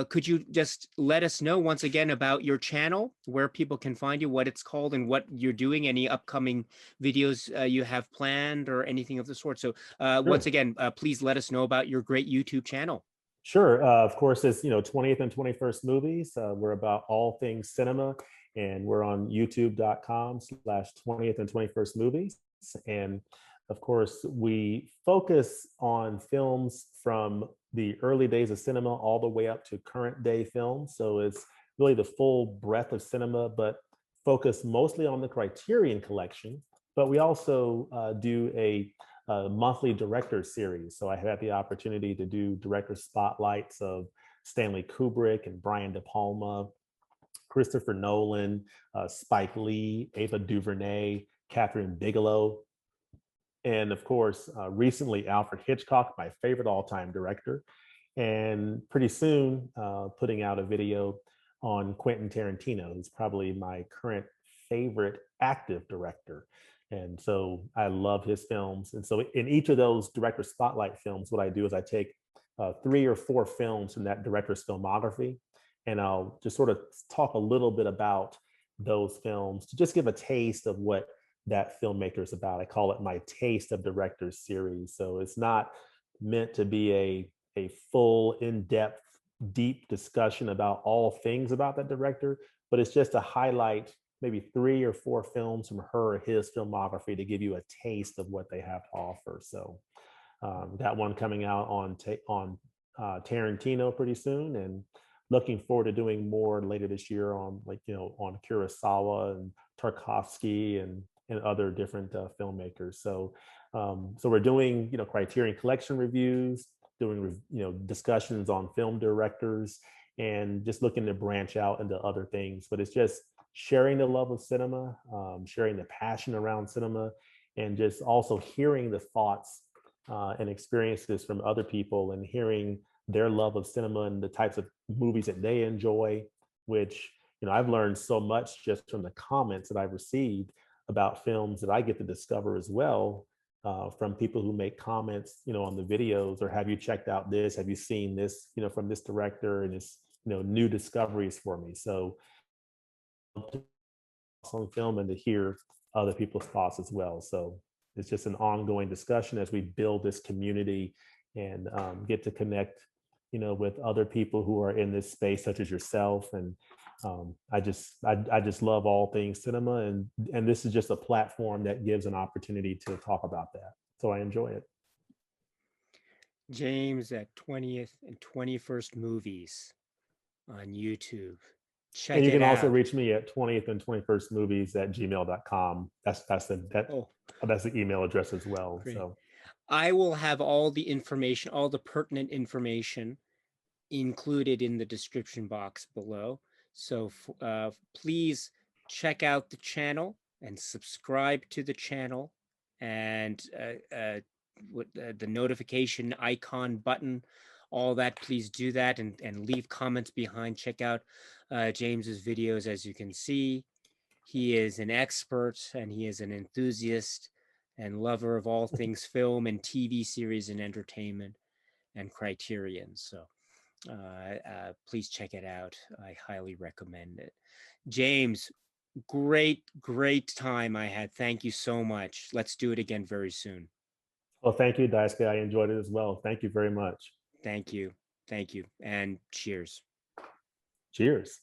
could you just let us know once again about your channel, where people can find you, what it's called, and what you're doing, any upcoming videos you have planned, or anything of the sort? So once Sure. again, please let us know about your great YouTube channel. Sure. Of course, it's 20th and 21st movies. We're about all things cinema, and we're on youtube.com/20th and 21st movies. And of course, we focus on films from the early days of cinema all the way up to current day films. So it's really the full breadth of cinema, but focus mostly on the Criterion Collection. But we also do a monthly director series. So I had the opportunity to do director spotlights of Stanley Kubrick and Brian De Palma, Christopher Nolan, Spike Lee, Ava DuVernay, Catherine Bigelow, and of course, recently Alfred Hitchcock, my favorite all-time director. And pretty soon, putting out a video on Quentin Tarantino, who's probably my current favorite active director. And so I love his films. And so in each of those director spotlight films, what I do is I take 3 or 4 films from that director's filmography, and I'll just sort of talk a little bit about those films to just give a taste of what that filmmaker is about. I call it my Taste of Directors series. So it's not meant to be a full, in-depth, deep discussion about all things about that director, but it's just to highlight maybe 3 or 4 films from her or his filmography to give you a taste of what they have to offer. So that one coming out on Tarantino pretty soon, and looking forward to doing more later this year on on Kurosawa and Tarkovsky and other different filmmakers. So so we're doing Criterion Collection reviews, doing discussions on film directors, and just looking to branch out into other things. But it's just sharing the love of cinema, sharing the passion around cinema, and just also hearing the thoughts and experiences from other people, and hearing their love of cinema and the types of movies that they enjoy, which I've learned so much just from the comments that I've received about films that I get to discover as well, from people who make comments on the videos, or have you checked out this, have you seen this from this director, and it's new discoveries for me. So on film, and to hear other people's thoughts as well. So it's just an ongoing discussion as we build this community, and get to connect with other people who are in this space, such as yourself. And I just love all things cinema, and this is just a platform that gives an opportunity to talk about that. So I enjoy it. James at 20th and 21st movies on YouTube. And Check you it can also out. reach me at 20th and 21st movies at gmail.com. That's Oh, the email address as well. great. So I will have all the information, all the pertinent information included in the description box below. So please check out the channel and subscribe to the channel, and the notification icon button, all that, please do that, and leave comments behind. Check out James's videos. As you can see, he is an expert and he is an enthusiast and lover of all things film and TV series and entertainment and Criterion. So please check it out. I highly recommend it. James, great time I had. Thank you so much. Let's do it again very soon. Well, thank you, Daisuke. I enjoyed it as well. Thank you very much. Thank you. Thank you. And cheers. Cheers.